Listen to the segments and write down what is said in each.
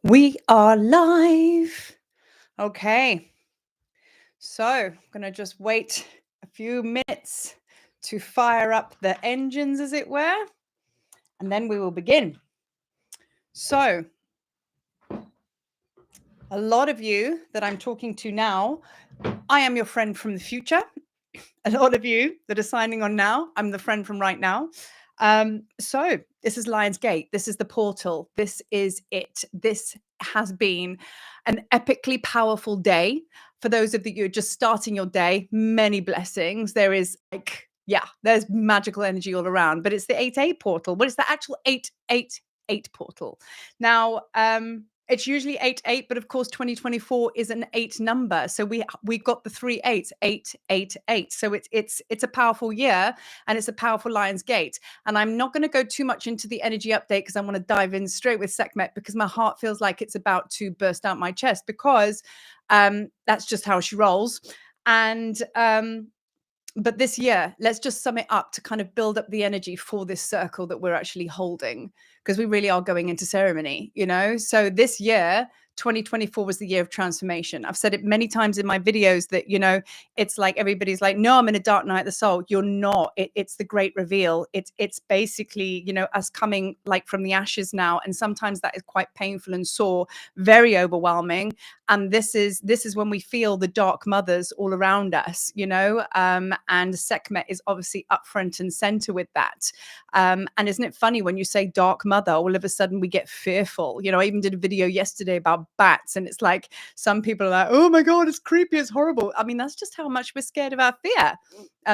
We are live. Okay. So I'm going to just wait a few minutes to fire up the engines, as it were, and then we will begin. So a lot of you that I'm talking to now, I am your friend from the future. A lot of you that are signing on now, I'm the friend from right now. So this is Lion's Gate. This is the portal. This is it. This has been an epically powerful day. For those of you just starting your day, many blessings. There is there's magical energy all around, but it's the 8-8 portal. What is the actual 888 portal? Now, it's usually 8-8, but of course 2024 is an 8 number. So we got the 3 8s, 888. So it's a powerful year and it's a powerful Lion's Gate. And I'm not going to go too much into the energy update because I want to dive in straight with Sekhmet because my heart feels like it's about to burst out my chest because that's just how she rolls. And but this year, let's just sum it up to kind of build up the energy for this circle that we're actually holding, because we really are going into ceremony, you know? So this year, 2024 was the year of transformation. I've said it many times in my videos that, you know, it's like everybody's like, no, I'm in a dark night of the soul. You're not. It's the great reveal. It's basically, you know, us coming like from the ashes now. And sometimes that is quite painful and sore, very overwhelming. And this is when we feel the dark mothers all around us, you know, and Sekhmet is obviously up front and center with that. And isn't it funny when you say dark mother, all of a sudden we get fearful? You know, I even did a video yesterday about bats, and it's like some people are like, oh my God, it's creepy, it's horrible. I mean, that's just how much we're scared of our fear.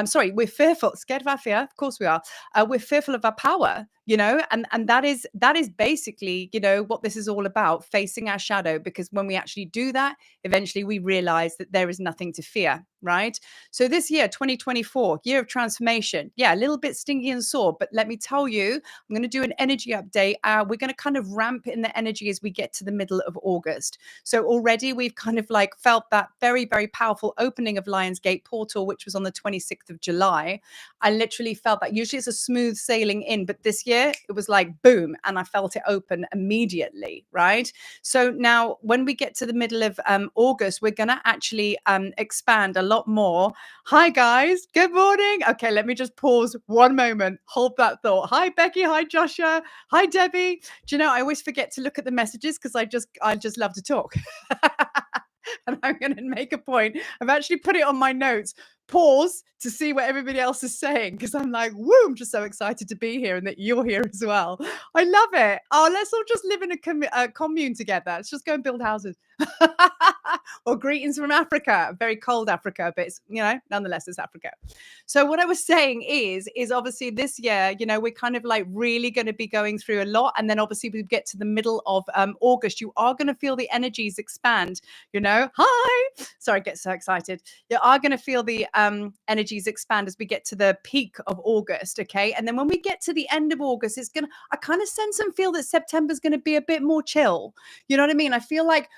Sorry, we're fearful, scared of our fear. Of course we are. We're fearful of our power, you know, and that is basically, you know, what this is all about, facing our shadow. Because when we actually do that, eventually we realize that there is nothing to fear, right? So this year, 2024, year of transformation. Yeah, a little bit stingy and sore, but let me tell you, I'm going to do an energy update. We're going to kind of ramp in the energy as we get to the middle of August. So already we've kind of like felt that very, very powerful opening of Lion's Gate portal, which was on the 26th of July. I literally felt that. Usually it's a smooth sailing in, but this year it was like boom, and I felt it open immediately, right? So now when we get to the middle of August, we're going to actually expand a lot more. Hi guys, good morning. Okay, let me just pause one moment. Hold that thought. Hi Becky, hi Joshua, hi Debbie. Do you know, I always forget to look at the messages because I just love to talk. And I'm going to make a point. I've actually put it on my notes. Pause to see what everybody else is saying, because I'm like, woo, I'm just so excited to be here and that you're here as well. I love it. Oh, let's all just live in a commune together. Let's just go and build houses. Or greetings from Africa, very cold Africa, but it's, you know, nonetheless, it's Africa. So what I was saying is obviously this year, you know, we're kind of like really going to be going through a lot. And then obviously we get to the middle of August, you are going to feel the energies expand, you know. Hi. Sorry, I get so excited. You are going to feel the energies expand as we get to the peak of August. Okay. And then when we get to the end of August, I kind of sense and feel that September's going to be a bit more chill. You know what I mean? I feel like,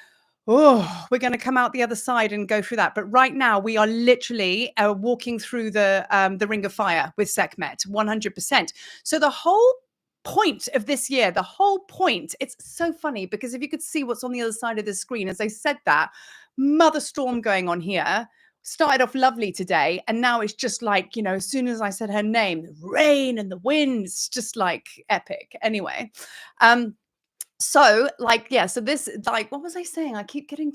oh, we're going to come out the other side and go through that. But right now we are literally walking through the ring of fire with Sekhmet, 100%. So the whole point of this year, the whole point, it's so funny because if you could see what's on the other side of the screen, as I said that, mother storm going on here. Started off lovely today, and now it's just like, you know, as soon as I said her name, the rain and the wind, it's just like epic. Anyway, so like, yeah, so this, like, what was I saying? I keep getting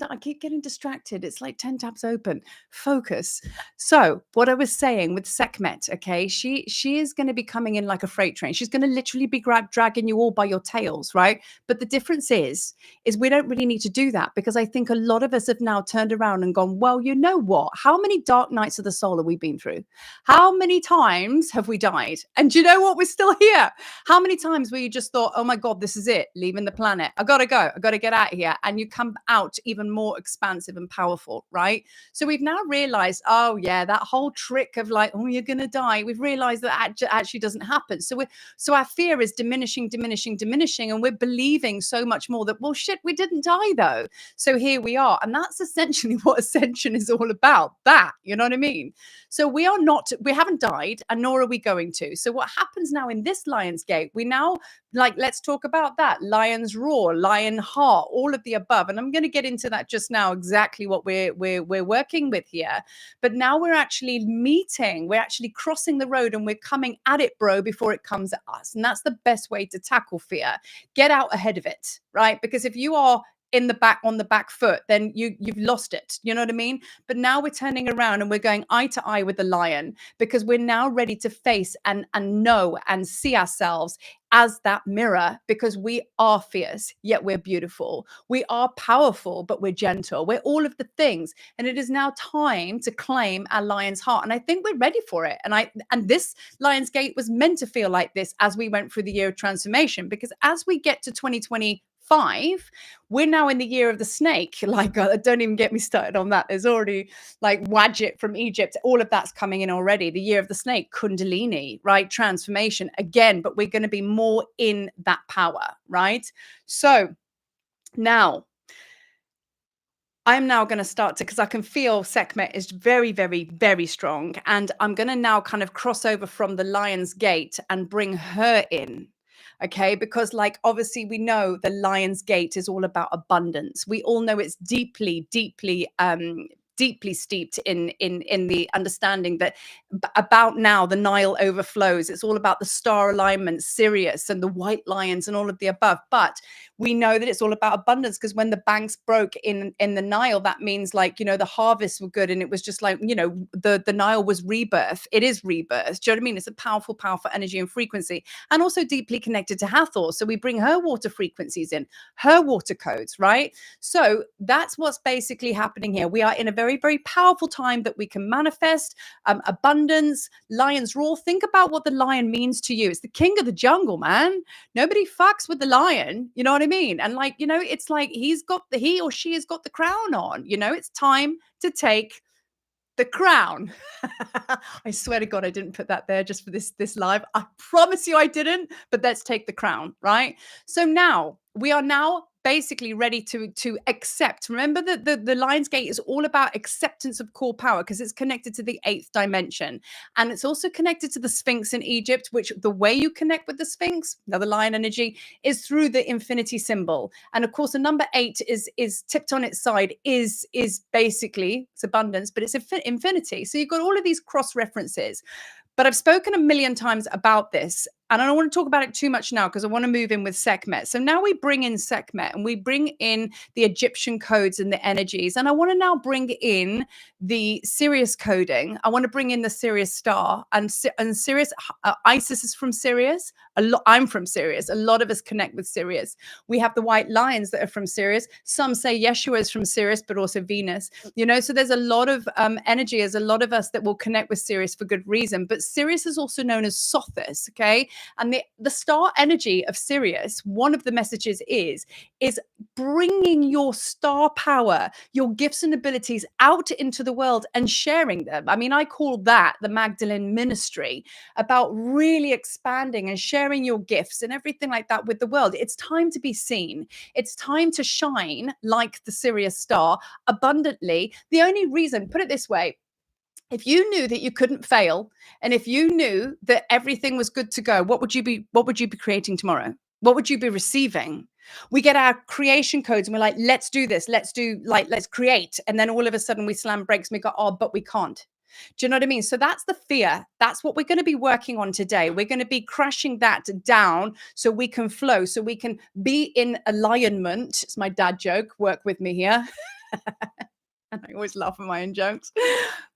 distracted. It's like 10 tabs open. Focus. So what I was saying with Sekhmet, okay, she is going to be coming in like a freight train. She's going to literally be dragging you all by your tails, right? But the difference is we don't really need to do that, because I think a lot of us have now turned around and gone, well, you know what? How many dark nights of the soul have we been through? How many times have we died? And do you know what? We're still here. How many times where you just thought, oh my God, this is it, leaving the planet. I gotta go. I gotta get out of here. And you come out even more expansive and powerful, right? So we've now realized, oh yeah, that whole trick of like, oh, you're gonna die. We've realized that actually doesn't happen. So our fear is diminishing, and we're believing so much more that, well, shit, we didn't die though. So here we are. And that's essentially what ascension is all about. That, you know what I mean? So we haven't died, and nor are we going to. So what happens now in this Lion's Gate, we now Like, let's talk about that. Lion's roar, lion heart, all of the above. And I'm going to get into that just now, exactly what we're working with here. But now we're actually meeting, we're actually crossing the road, and we're coming at it, bro, before it comes at us. And that's the best way to tackle fear. Get out ahead of it, right? Because if you are in the back, on the back foot, then you've lost it. You know what I mean? But now we're turning around and we're going eye to eye with the lion, because we're now ready to face and know and see ourselves as that mirror, because we are fierce, yet we're beautiful. We are powerful, but we're gentle. We're all of the things. And it is now time to claim our lion's heart. And I think we're ready for it. And this Lion's Gate was meant to feel like this as we went through the year of transformation, because as we get to 2025, we're now in the year of the snake. Like, don't even get me started on that. There's already like Wadjet from Egypt. All of that's coming in already. The year of the snake, Kundalini, right? Transformation again, but we're going to be more in that power, right? So now I'm now going to start to, because I can feel Sekhmet is very, very, very strong. And I'm going to now kind of cross over from the Lion's Gate and bring her in. Okay, because like obviously we know the Lion's Gate is all about abundance. We all know it's deeply, deeply deeply steeped in the understanding that about now the Nile overflows. It's all about the star alignment, Sirius and the white lions and all of the above. But we know that it's all about abundance, because when the banks broke in the Nile, that means like, you know, the harvests were good, and it was just like, you know, the Nile was rebirth. It is rebirth. Do you know what I mean? It's a powerful, powerful energy and frequency, and also deeply connected to Hathor. So we bring her water frequencies in, her water codes, right? So that's what's basically happening here. We are in a very, very powerful time that we can manifest abundance, lion's roar. Think about what the lion means to you. It's the king of the jungle, man. Nobody fucks with the lion. You know what I mean? And like, you know, it's like he or she has got the crown on. You know, it's time to take the crown. I swear to God, I didn't put that there just for this live. I promise you I didn't, but let's take the crown, right? So now we are now basically ready to accept. Remember that the Lion's Gate is all about acceptance of core power, because it's connected to the 8th dimension. And it's also connected to the Sphinx in Egypt, which the way you connect with the Sphinx, now the lion energy, is through the infinity symbol. And of course, the number 8 is tipped on its side, is basically, it's abundance, but it's infinity. So you've got all of these cross references. But I've spoken a million times about this, and I don't want to talk about it too much now, because I want to move in with Sekhmet. So now we bring in Sekhmet, and we bring in the Egyptian codes and the energies. And I want to now bring in the Sirius coding. I want to bring in the Sirius star, and Sirius. Isis is from Sirius. I'm from Sirius. A lot of us connect with Sirius. We have the white lions that are from Sirius. Some say Yeshua is from Sirius, but also Venus. You know, so there's a lot of energy. There's a lot of us that will connect with Sirius for good reason. But Sirius is also known as Sothis, okay? And the star energy of Sirius, one of the messages is bringing your star power, your gifts and abilities out into the world and sharing them. I mean, I call that the Magdalene ministry, about really expanding and sharing your gifts and everything like that with the world. It's time to be seen. It's time to shine like the Sirius star abundantly. The only reason, put it this way, if you knew that you couldn't fail, and if you knew that everything was good to go, what would you be creating tomorrow? What would you be receiving? We get our creation codes and we're like, let's do this. Let's create. And then all of a sudden we slam brakes and we go, oh, but we can't. Do you know what I mean? So that's the fear. That's what we're going to be working on today. We're going to be crashing that down so we can flow, so we can be in alignment. It's my dad joke. Work with me here. And I always laugh at my own jokes,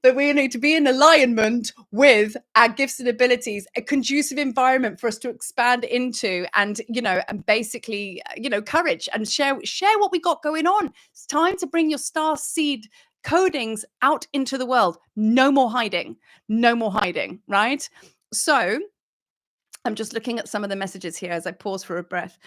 that we need to be in alignment with our gifts and abilities, a conducive environment for us to expand into, and, you know, and basically, you know, courage and share what we got going on. It's time to bring your star seed codings out into the world. No more hiding, right? So I'm just looking at some of the messages here as I pause for a breath.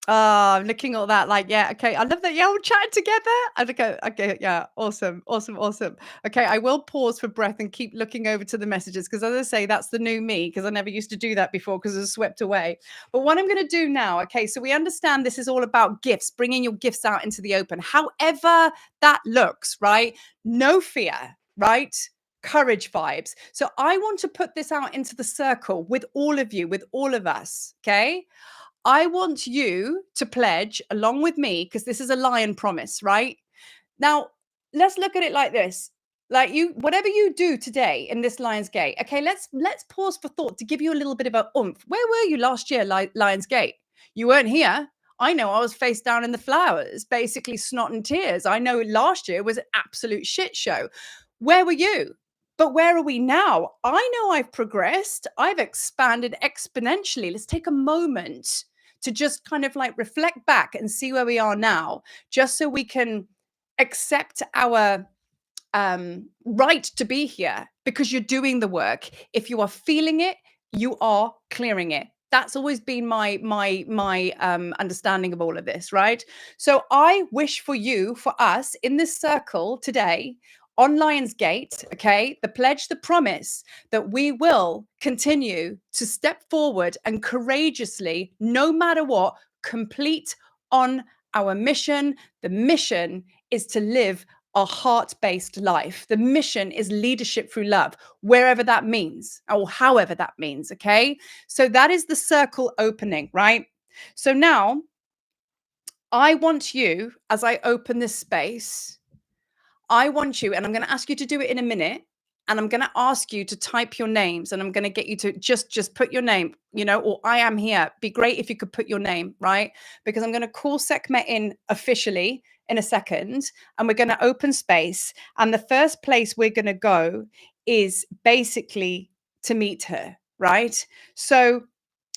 I'm looking at all that, like, yeah, okay. I love that. Yeah, we're chatting together. I go, okay, yeah, awesome. Okay, I will pause for breath and keep looking over to the messages, because as I say, that's the new me, because I never used to do that before because it was swept away. But what I'm going to do now, okay, so we understand this is all about gifts, bringing your gifts out into the open. However that looks, right? No fear, right? courage vibes. So I want to put this out into the circle with all of you, with all of us. Okay. I want you to pledge along with me, because this is a lion promise, right? Now, let's look at it like this. Like, you, whatever you do today in this Lion's Gate, okay, let's pause for thought to give you a little bit of a oomph. Where were you last year, Lion's Gate? You weren't here. I know, I was face down in the flowers, basically snot and tears. I know last year was an absolute shit show. Where were you? But where are we now? I know I've progressed. I've expanded exponentially. Let's take a moment to just kind of like reflect back and see where we are now, just so we can accept our right to be here, because you're doing the work. If you are feeling it, you are clearing it. That's always been my understanding of all of this, right? So I wish for you, for us in this circle today on Lion's Gate, okay, the pledge, the promise that we will continue to step forward and courageously, no matter what, complete on our mission. The mission is to live a heart-based life. The mission is leadership through love, wherever that means, or however that means, okay? So that is the circle opening, right? So now I want you, as I open this space, I want you, and I'm going to ask you to do it in a minute, and I'm going to ask you to type your names, and I'm going to get you to just put your name, or I am here. Be great if you could put your name, right? Because I'm going to call Sekhmet in officially in a second, and we're going to open space. And the first place we're going to go is basically to meet her, right? So,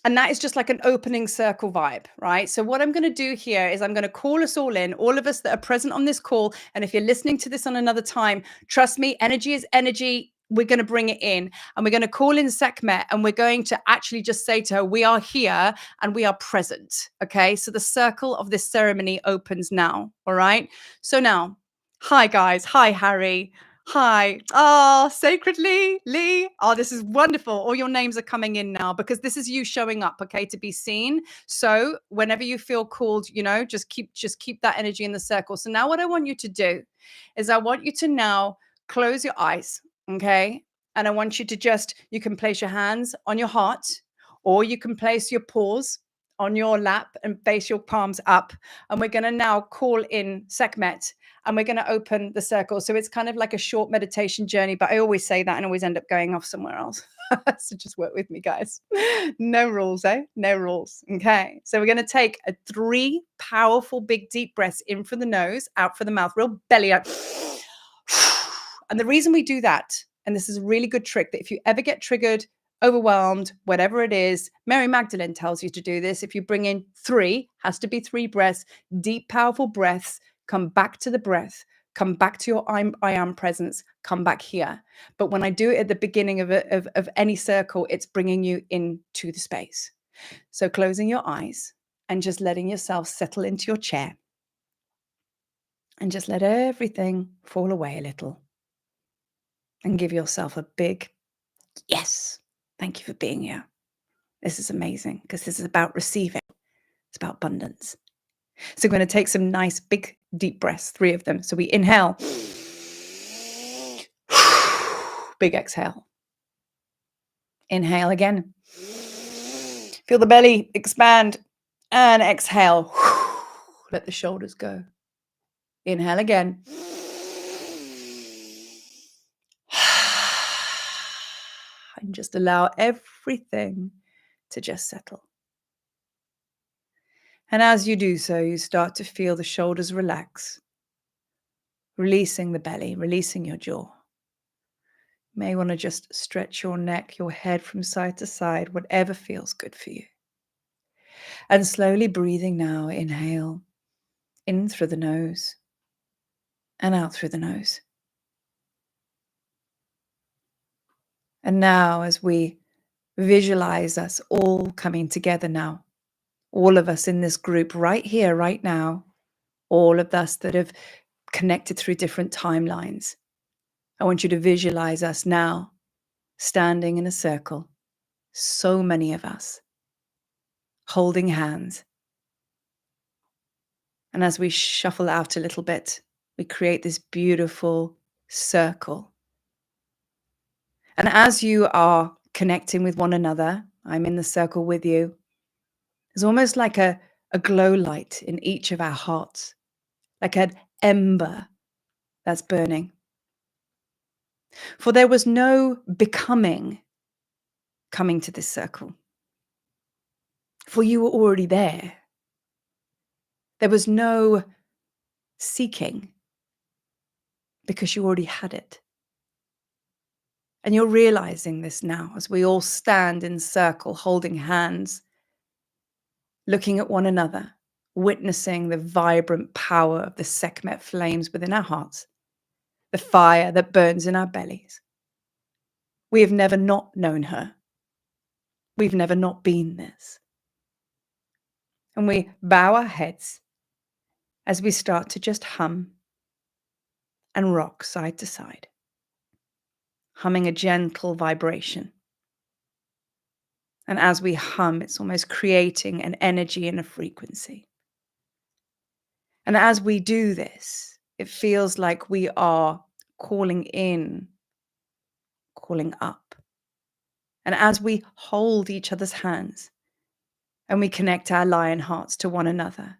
and that is just like an opening circle vibe, right? So what I'm going to do here is I'm going to call us all in, all of us that are present on this call. And if you're listening to this on another time, trust me, energy is energy. We're going to bring it in, and we're going to call in Sekhmet, and we're going to actually just say to her, we are here and we are present. Okay. So the circle of this ceremony opens now. All right. So now, hi guys. Hi, Harry. Hi. Oh, sacredly, Lee. Oh, this is wonderful. All your names are coming in now, because this is you showing up, okay, to be seen. So whenever you feel called, just keep that energy in the circle. So now what I want you to do is I want you to now close your eyes, okay? And I want you to you can place your hands on your heart, or you can place your paws on your lap and face your palms up. And we're going to now call in Sekhmet, and we're going to open the circle. So it's kind of like a short meditation journey, but I always say that and always end up going off somewhere else. So just work with me, guys. No rules, eh? No rules. Okay. So we're going to take 3 powerful, big, deep breaths in from the nose, out from the mouth, real belly out. And the reason we do that, and this is a really good trick, that if you ever get triggered, overwhelmed, whatever it is, Mary Magdalene tells you to do this. If you bring in 3, has to be 3 breaths, deep, powerful breaths, come back to the breath, come back to your I am presence, come back here. But when I do it at the beginning of any circle, it's bringing you into the space. So closing your eyes and just letting yourself settle into your chair, and just let everything fall away a little, and give yourself a big yes. Thank you for being here. This is amazing, because this is about receiving. It's about abundance. So we're going to take some nice big deep breaths, 3 of them. So we inhale, big exhale. Inhale again. Feel the belly expand, and exhale. Let the shoulders go. Inhale again. And just allow everything to just settle. And as you do so, you start to feel the shoulders relax, releasing the belly, releasing your jaw. You may want to just stretch your neck, your head from side to side, whatever feels good for you. And slowly breathing now, inhale in through the nose and out through the nose. And now, as we visualize us all coming together now, all of us in this group right here, right now, all of us that have connected through different timelines, I want you to visualize us now standing in a circle, so many of us holding hands. And as we shuffle out a little bit, we create this beautiful circle And as you are connecting with one another, I'm in the circle with you. There's almost like a glow light in each of our hearts, like an ember that's burning. For there was no becoming coming to this circle, for you were already there. There was no seeking because you already had it. And you're realizing this now as we all stand in circle, holding hands, looking at one another, witnessing the vibrant power of the Sekhmet flames within our hearts, the fire that burns in our bellies. We have never not known her. We've never not been this. And we bow our heads as we start to just hum and rock side to side, humming a gentle vibration. And as we hum, it's almost creating an energy and a frequency. And as we do this, it feels like we are calling in, calling up. And as we hold each other's hands and we connect our lion hearts to one another,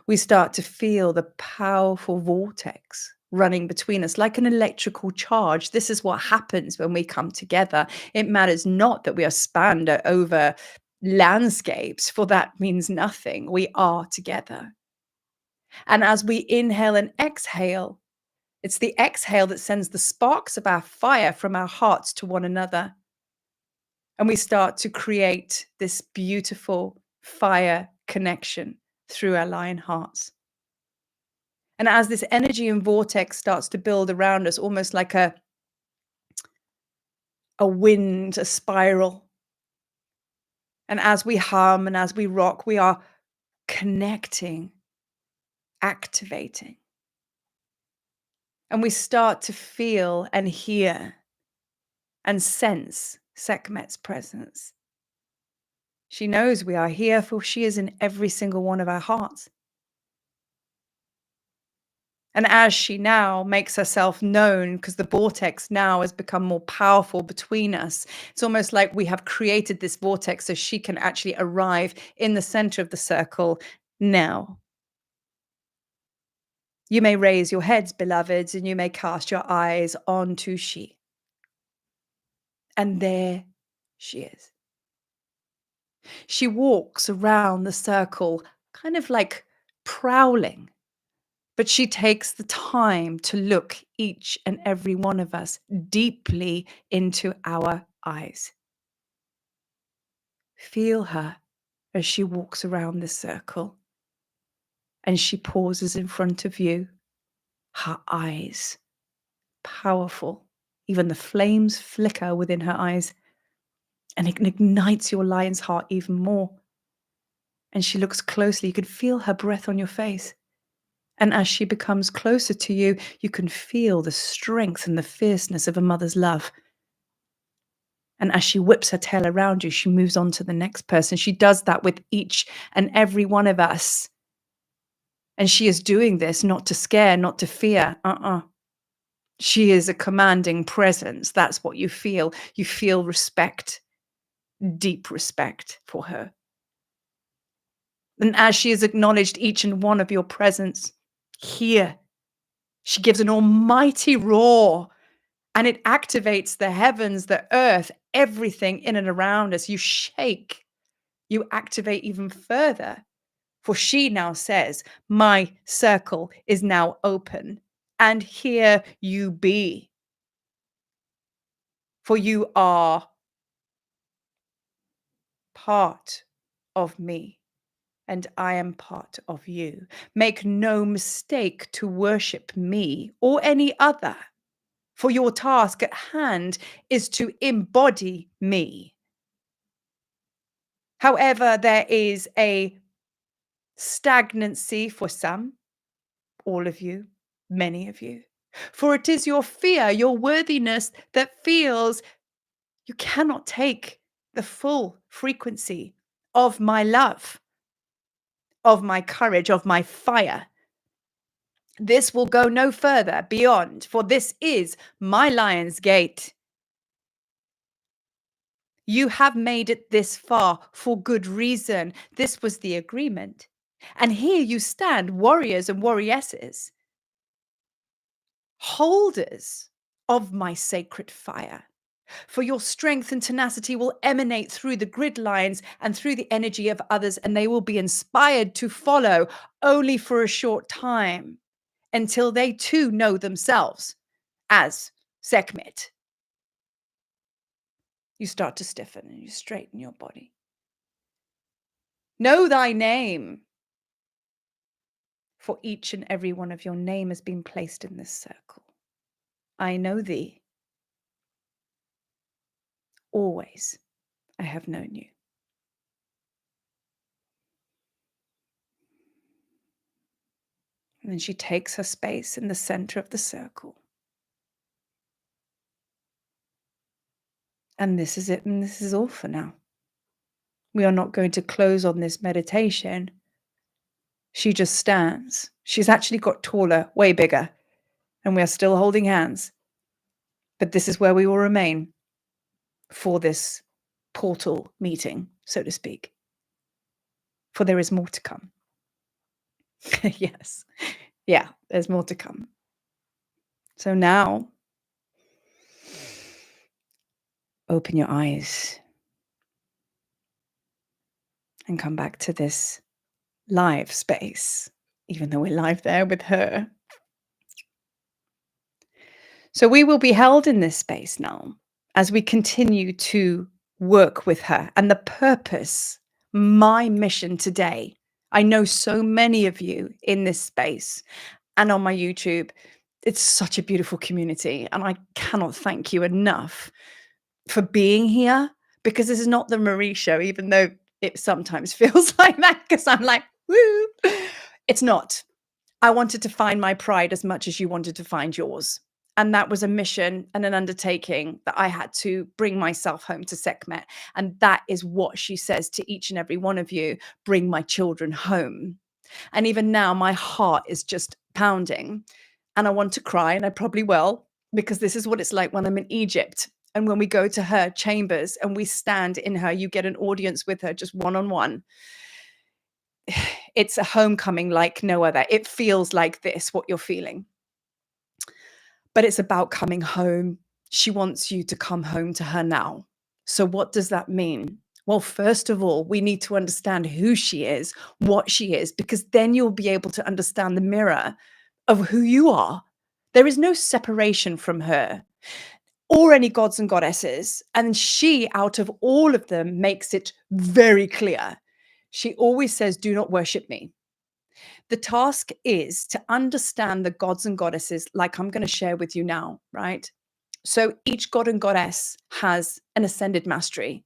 we start to feel the powerful vortex running between us like an electrical charge. This is what happens when we come together. It matters not that we are spanned over landscapes, for that means nothing. We are together. And as we inhale and exhale, it's the exhale that sends the sparks of our fire from our hearts to one another. And we start to create this beautiful fire connection through our lion hearts. And as this energy and vortex starts to build around us, almost like a wind, a spiral. And as we hum and as we rock, we are connecting, activating. And we start to feel and hear and sense Sekhmet's presence. She knows we are here, for she is in every single one of our hearts. And as she now makes herself known, because the vortex now has become more powerful between us, it's almost like we have created this vortex so she can actually arrive in the center of the circle now. You may raise your heads, beloveds, and you may cast your eyes onto she. And there she is. She walks around the circle, kind of like prowling. But she takes the time to look each and every one of us deeply into our eyes. Feel her as she walks around the circle and she pauses in front of you. Her eyes, powerful. Even the flames flicker within her eyes and it ignites your lion's heart even more. And she looks closely. You can feel her breath on your face. And as she becomes closer to you, you can feel the strength and the fierceness of a mother's love. And as she whips her tail around you, she moves on to the next person. She does that with each and every one of us. And she is doing this not to scare, not to fear. She is a commanding presence. That's what you feel. You feel respect, deep respect for her. And as she has acknowledged each and one of your presence here, she gives an almighty roar and it activates the heavens, the earth, everything in and around us. You shake, you activate even further. For she now says, my circle is now open, and here you be. For you are part of me, and I am part of you. Make no mistake to worship me or any other. For your task at hand is to embody me. However, there is a stagnancy for some, all of you, many of you. For it is your fear, your worthiness that feels you cannot take the full frequency of my love, of my courage, of my fire. This will go no further beyond, for this is my lion's gate. You have made it this far for good reason. This was the agreement. And here you stand, warriors and warrioresses, holders of my sacred fire. For your strength and tenacity will emanate through the grid lines and through the energy of others, and they will be inspired to follow only for a short time until they too know themselves as Sekhmet. You start to stiffen and you straighten your body. Know thy name. For each and every one of your name has been placed in this circle. I know thee. Always I have known you. And then she takes her space in the center of the circle. And this is it, and this is all for now. We are not going to close on this meditation. She just stands. She's actually got taller, way bigger, and we are still holding hands. But this is where we will remain for this portal meeting, so to speak. For there is more to come. Yes. Yeah, there's more to come. So now, open your eyes and come back to this live space, even though we're live there with her. So we will be held in this space now as we continue to work with her. And the purpose, my mission today, I know so many of you in this space and on my YouTube. It's such a beautiful community, and I cannot thank you enough for being here, because this is not the Marie show, even though it sometimes feels like that, because I'm like, woo. It's not. I wanted to find my pride as much as you wanted to find yours. And that was a mission and an undertaking that I had to bring myself home to Sekhmet. And that is what she says to each and every one of you: bring my children home. And even now, my heart is just pounding and I want to cry, and I probably will, because this is what it's like when I'm in Egypt. And when we go to her chambers and we stand in her, you get an audience with her just one-on-one. It's a homecoming like no other. It feels like this, what you're feeling. But it's about coming home. She wants you to come home to her now. So what does that mean? Well, first of all, we need to understand who she is, what she is, because then you'll be able to understand the mirror of who you are. There is no separation from her or any gods and goddesses. And she, out of all of them, makes it very clear. She always says, do not worship me. The task is to understand the gods and goddesses, like I'm going to share with you now, right? So each god and goddess has an ascended mastery.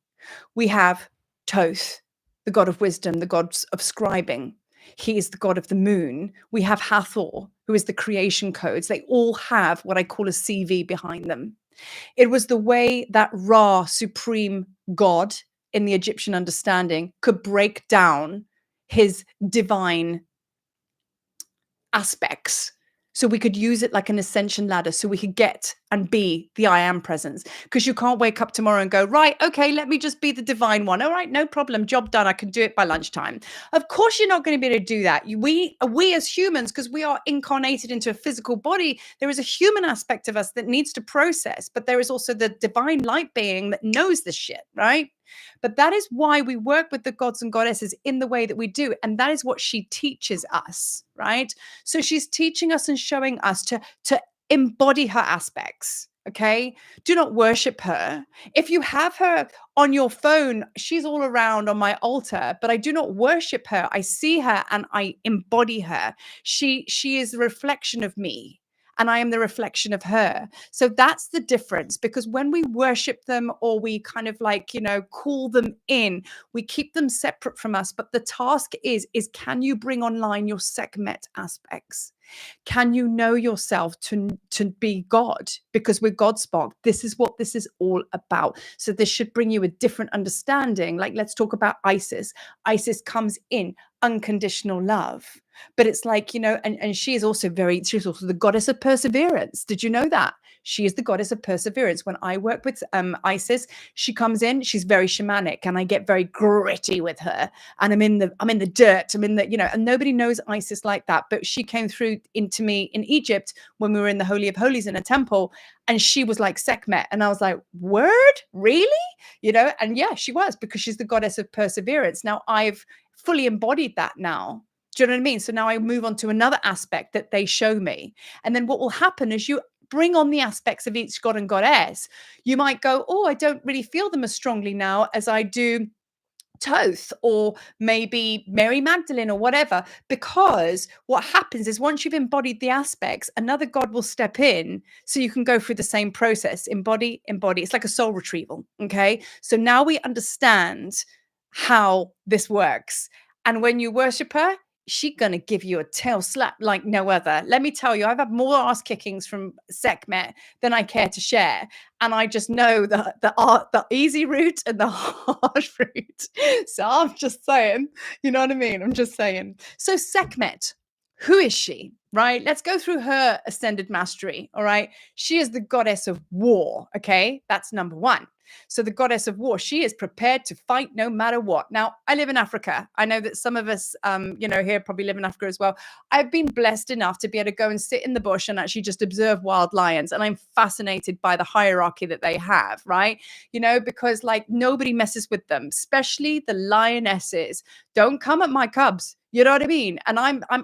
We have Thoth, the god of wisdom, the god of scribing. He is the god of the moon. We have Hathor, who is the creation codes. They all have what I call a CV behind them. It was the way that Ra, supreme god in the Egyptian understanding, could break down his divine aspects, so we could use it like an ascension ladder, so we could get and be the I am presence. Because you can't wake up tomorrow and go, right, okay, let me just be the divine one. All right, no problem, job done, I can do it by lunchtime. Of course you're not going to be able to do that. We as humans, because we are incarnated into a physical body, there is a human aspect of us that needs to process, but there is also the divine light being that knows this shit, right? But that is why we work with the gods and goddesses in the way that we do. And that is what she teaches us, right? So she's teaching us and showing us to embody her aspects. Okay. Do not worship her. If you have her on your phone, she's all around on my altar, but I do not worship her. I see her and I embody her. She is a reflection of me, and I am the reflection of her. So that's the difference, because when we worship them, or we kind of like, call them in, we keep them separate from us. But the task is can you bring online your Sekhmet aspects? Can you know yourself to be God? Because we're God spark. This is what this is all about. So this should bring you a different understanding. Like, let's talk about Isis. Isis comes in unconditional love. But it's like, and she's also the goddess of perseverance. Did you know that? She is the goddess of perseverance. When I work with Isis, she comes in, she's very shamanic, and I get very gritty with her. And I'm in the dirt. I'm in the, and nobody knows Isis like that. But she came through into me in Egypt when we were in the Holy of Holies in a temple, and she was like Sekhmet. And I was like, word? Really? And yeah, she was, because she's the goddess of perseverance. Now I've fully embodied that now. Do you know what I mean? So now I move on to another aspect that they show me. And then what will happen is you bring on the aspects of each god and goddess. You might go, oh, I don't really feel them as strongly now as I do Toth, or maybe Mary Magdalene, or whatever, because what happens is once you've embodied the aspects, another god will step in so you can go through the same process. Embody. It's like a soul retrieval. Okay. So now we understand how this works. And when you worship her, she's going to give you a tail slap like no other. Let me tell you, I've had more ass kickings from Sekhmet than I care to share. And I just know the easy route and the hard route. So I'm just saying, you know what I mean? I'm just saying. So Sekhmet, who is she? Right? Let's go through her ascended mastery. All right. She is the goddess of war. Okay. That's number one. So the goddess of war, she is prepared to fight no matter what. Now, I live in Africa. I know that some of us, here probably live in Africa as well. I've been blessed enough to be able to go and sit in the bush and actually just observe wild lions. And I'm fascinated by the hierarchy that they have, right? Because like nobody messes with them, especially the lionesses. Don't come at my cubs. You know what I mean? And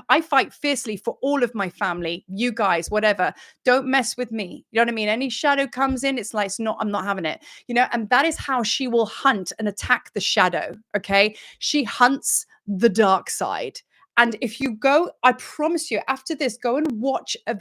I fight fiercely for all of my family, you guys, whatever. Don't mess with me. You know what I mean? Any shadow comes in, I'm not having it. And that is how she will hunt and attack the shadow. Okay. She hunts the dark side. And if you go, I promise you, after this, go and watch a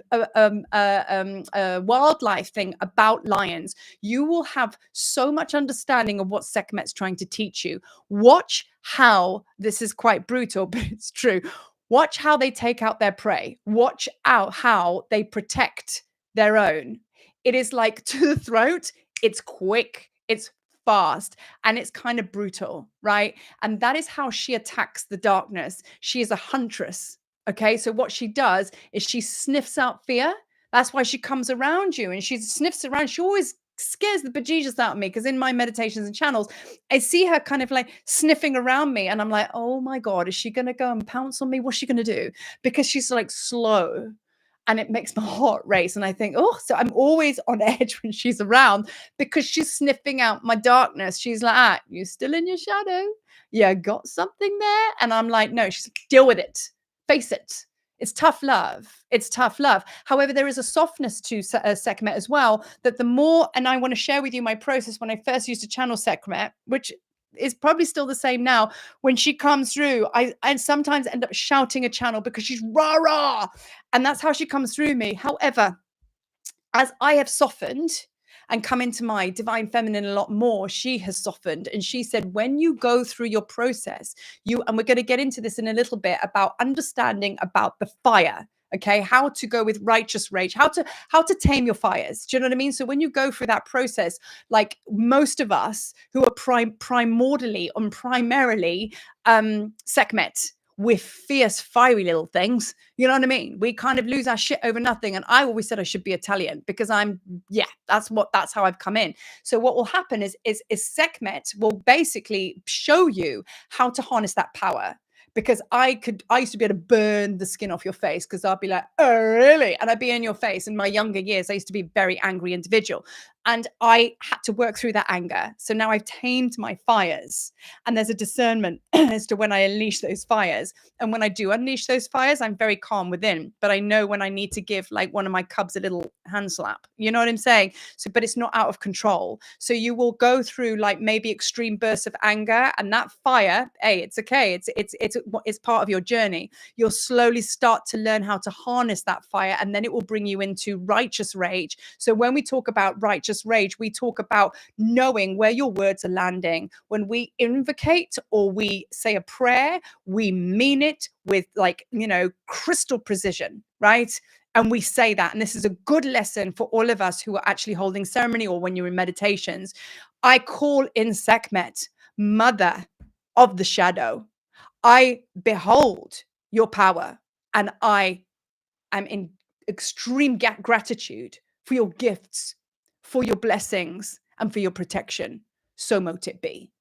wildlife thing about lions. You will have so much understanding of what Sekhmet's trying to teach you. Watch how, this is quite brutal, but it's true. Watch how they take out their prey. Watch out how they protect their own. It is like to the throat. It's quick. It's fast, and it's kind of brutal, right? And that is how she attacks the darkness. She is a huntress. Okay. So what she does is she sniffs out fear. That's why she comes around you and she sniffs around. She always scares the bejesus out of me, because in my meditations and channels, I see her kind of like sniffing around me, and I'm like, oh my God, is she going to go and pounce on me? What's she going to do? Because she's like slow. And it makes my heart race. And I think, oh, so I'm always on edge when she's around, because she's sniffing out my darkness. She's like, you still in your shadow? Yeah, got something there? And I'm like, no, she's like, deal with it. Face it. It's tough love. It's tough love. However, there is a softness to Sekhmet as well, that the more, and I want to share with you my process when I first used to channel Sekhmet, which is probably still the same now. When she comes through, I sometimes end up shouting a channel because she's rah rah, and that's how she comes through me. However, as I have softened and come into my divine feminine a lot more, she has softened. And she said, when you go through your process, and we're going to get into this in a little bit about understanding about the fire. Okay, how to go with righteous rage, how to tame your fires. Do you know what I mean? So when you go through that process, like most of us who are primarily Sekhmet, we're fierce, fiery little things. You know what I mean? We kind of lose our shit over nothing. And I always said I should be Italian, because that's how I've come in. So what will happen is Sekhmet will basically show you how to harness that power. Because I used to be able to burn the skin off your face, because I'd be like, oh, really? And I'd be in your face. In my younger years, I used to be a very angry individual. And I had to work through that anger. So now I've tamed my fires. And there's a discernment as to when I unleash those fires. And when I do unleash those fires, I'm very calm within. But I know when I need to give like one of my cubs a little hand slap. You know what I'm saying? So, but it's not out of control. So you will go through like maybe extreme bursts of anger, and that fire, hey, it's okay. It's part of your journey. You'll slowly start to learn how to harness that fire, and then it will bring you into righteous rage. So when we talk about righteous rage, we talk about knowing where your words are landing. When we invocate or we say a prayer, we mean it with crystal precision, right? And we say that, and this is a good lesson for all of us who are actually holding ceremony or when you're in meditations. I call in Sekhmet, mother of the shadow. I behold your power, and I am in extreme gratitude for your gifts, for your blessings, and for your protection. So mote it be.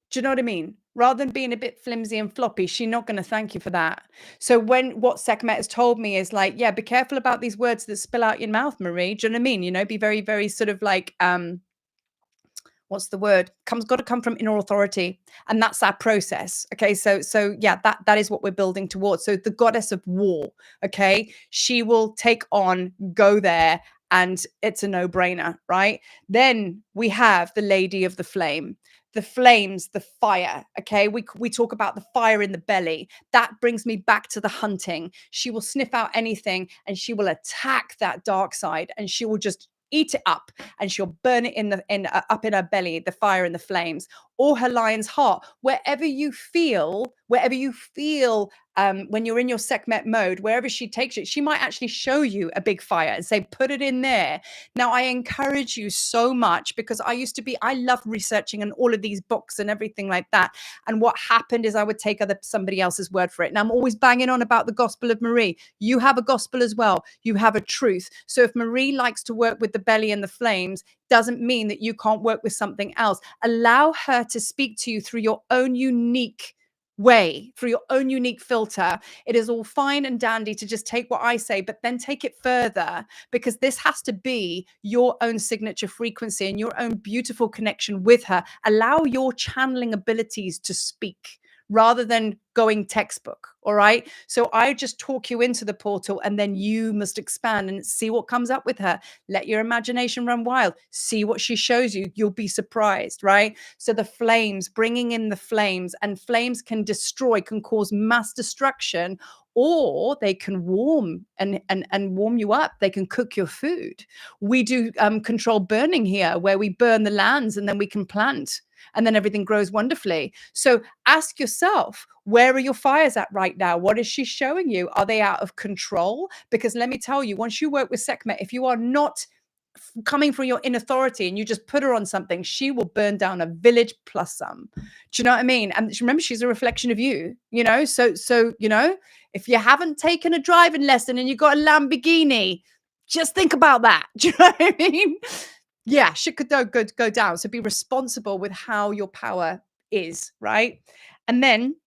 Do you know what I mean? Rather than being a bit flimsy and floppy, she's not going to thank you for that. So what Sekhmet has told me is like, yeah, be careful about these words that spill out your mouth, Marie. Do you know what I mean? You know, be very, very sort of like, what's the word? Got to come from inner authority, and that's our process. Okay, so yeah, that is what we're building towards. So the goddess of war, okay, she will take on, go there, and it's a no-brainer, right? Then we have the lady of the flame. The flames, the fire. Okay, we talk about the fire in the belly. That brings me back to the hunting. She will sniff out anything, and she will attack that dark side, and she will just eat it up, and she'll burn it up in her belly, the fire and the flames, or her lion's heart. Wherever you feel when you're in your Sekhmet mode, wherever she takes it, she might actually show you a big fire and say, put it in there. Now, I encourage you so much, because I love researching and all of these books and everything like that. And what happened is I would take somebody else's word for it. And I'm always banging on about the gospel of Marie. You have a gospel as well. You have a truth. So if Marie likes to work with the belly and the flames, doesn't mean that you can't work with something else. Allow her to speak to you through your own unique way, through your own unique filter. It is all fine and dandy to just take what I say, but then take it further, because this has to be your own signature frequency and your own beautiful connection with her. Allow your channeling abilities to speak rather than going textbook. All right. So I just talk you into the portal, and then you must expand and see what comes up with her. Let your imagination run wild. See what she shows you. You'll be surprised. Right. So the flames, bringing in the flames, and flames can destroy, can cause mass destruction, or they can warm and warm you up. They can cook your food. We do controlled burning here, where we burn the lands and then we can plant, and then everything grows wonderfully. So ask yourself, where are your fires at right now? What is she showing you? Are they out of control? Because let me tell you, once you work with Sekhmet, if you are not coming from your inner authority and you just put her on something, she will burn down a village plus some. Do you know what I mean? And remember, she's a reflection of you, you know? So, you know, if you haven't taken a driving lesson and you got a Lamborghini, just think about that. Do you know what I mean? Yeah, shit could go down. So be responsible with how your power is, right? And then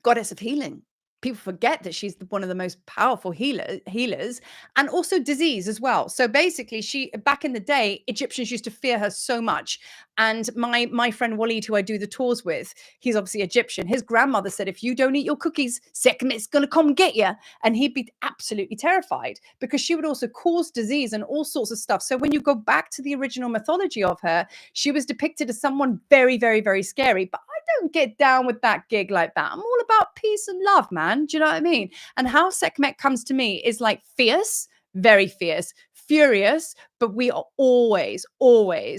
goddess of healing. People forget that she's one of the most powerful healers, and also disease as well. So basically, back in the day, Egyptians used to fear her so much. And my friend Waleed, who I do the tours with, he's obviously Egyptian. His grandmother said, if you don't eat your cookies, Sekhmet's going to come get you. And he'd be absolutely terrified, because she would also cause disease and all sorts of stuff. So when you go back to the original mythology of her, she was depicted as someone very, very, very scary. But don't get down with that gig like that. I'm all about peace and love, man. Do you know what I mean? And how Sekhmet comes to me is like fierce, very fierce, furious, but we are always,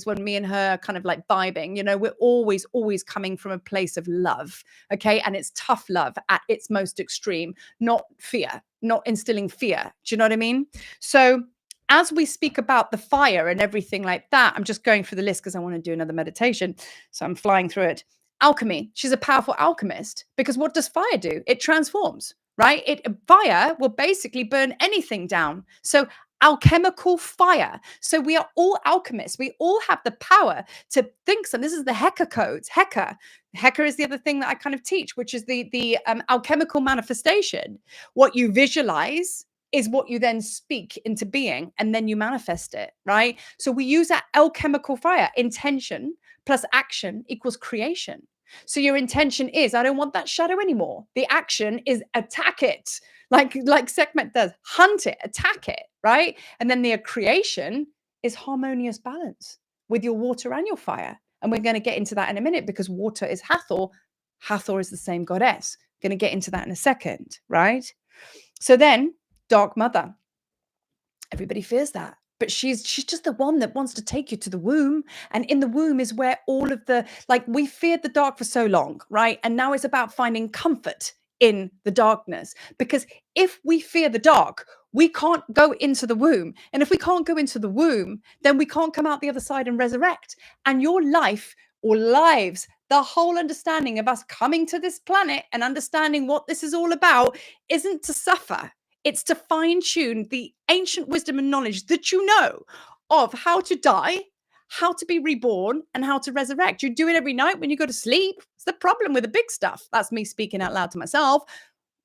when me and her kind of like vibing, you know, we're always coming from a place of love. Okay. And it's tough love at its most extreme, not fear, not instilling fear. Do you know what I mean? So as we speak about the fire and everything like that, I'm just going through the list because I want to do another meditation. So I'm flying through it. Alchemy. She's a powerful alchemist, because what does fire do? It transforms, right? Fire will basically burn anything down. So alchemical fire. So we are all alchemists. We all have the power to think. So this is the Hecka codes. Hecka. Hecka is the other thing that I kind of teach, which is the alchemical manifestation. What you visualize is what you then speak into being, and then you manifest it, right? So we use that alchemical fire. Intention plus action equals creation. So your intention is, I don't want that shadow anymore. The action is attack it, like Sekhmet does. Hunt it, attack it, right? And then the creation is harmonious balance with your water and your fire. And we're going to get into that in a minute, because water is Hathor. Hathor is the same goddess. Going to get into that in a second, right? So then, Dark Mother. Everybody fears that. But she's just the one that wants to take you to the womb. And in the womb is where all of the, like, we feared the dark for so long, right? And now it's about finding comfort in the darkness. Because if we fear the dark, we can't go into the womb. And if we can't go into the womb, then we can't come out the other side and resurrect. And your life or lives, the whole understanding of us coming to this planet and understanding what this is all about, isn't to suffer. It's to fine tune the ancient wisdom and knowledge that you know of how to die, how to be reborn, and how to resurrect. You do it every night when you go to sleep. It's the problem with the big stuff. That's me speaking out loud to myself.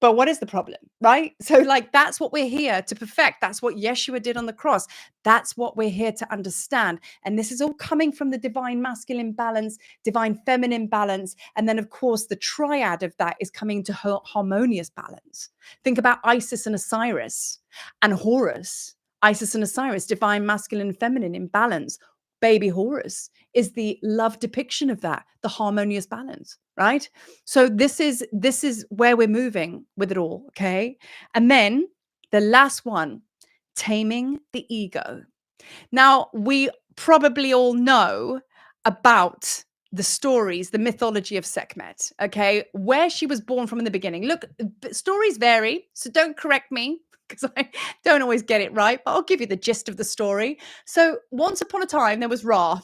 But what is the problem, right? So, like, that's what we're here to perfect. That's what Yeshua did on the cross. That's what we're here to understand. And this is all coming from the divine masculine balance, divine feminine balance. And then, of course, the triad of that is coming to harmonious balance. Think about Isis and Osiris and Horus. Isis and Osiris, divine masculine and feminine in balance. Baby Horus is the love depiction of that, the harmonious balance, right? So this is where we're moving with it all, okay? And then the last one, taming the ego. Now, we probably all know about the stories, the mythology of Sekhmet, okay? Where she was born from in the beginning. Look, stories vary, so don't correct me because I don't always get it right, but I'll give you the gist of the story. So, once upon a time, there was Ra,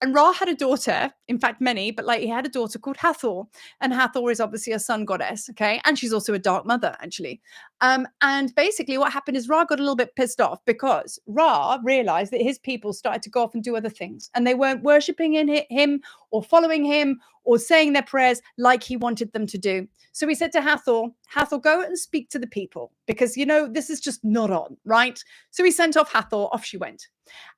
and Ra had a daughter, in fact, many, but like he had a daughter called Hathor, and Hathor is obviously a sun goddess, okay? And she's also a dark mother, actually. And basically, what happened is Ra got a little bit pissed off because Ra realized that his people started to go off and do other things, and they weren't worshiping in him or following him or saying their prayers like he wanted them to do. So he said to Hathor, Hathor, go and speak to the people because, you know, this is just not on, right? So he sent off Hathor, off she went.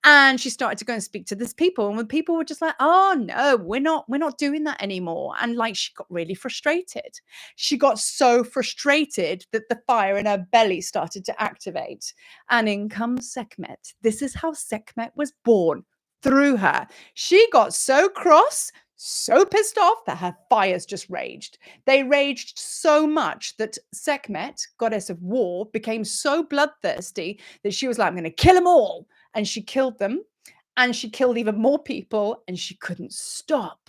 And she started to go and speak to this people. And the people were just like, oh no, we're not doing that anymore. And like she got really frustrated. She got so frustrated that the fire in her belly started to activate. And in comes Sekhmet. This is how Sekhmet was born, through her. She got so cross, so pissed off that her fires just raged. They raged so much that Sekhmet, goddess of war, became so bloodthirsty that she was like, I'm going to kill them all. And she killed them. And she killed even more people, and she couldn't stop.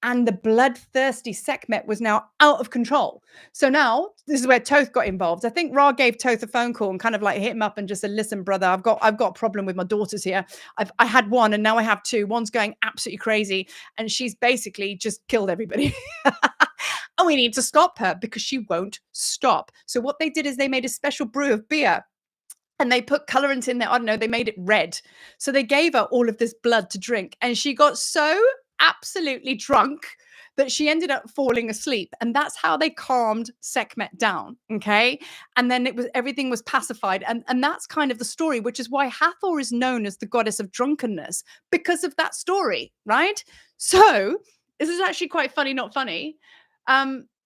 And the bloodthirsty Sekhmet was now out of control. So now this is where Toth got involved. I think Ra gave Toth a phone call and kind of like hit him up and just said, listen, brother, I've got a problem with my daughters here. I had one and now I have two. One's going absolutely crazy. And she's basically just killed everybody. And we need to stop her because she won't stop. So what they did is they made a special brew of beer. And they put colorant in there. I don't know. They made it red. So they gave her all of this blood to drink. And she got so absolutely drunk that she ended up falling asleep. And that's how they calmed Sekhmet down. Okay. And then everything was pacified. And that's kind of the story, which is why Hathor is known as the goddess of drunkenness because of that story. Right. So this is actually quite funny, not funny.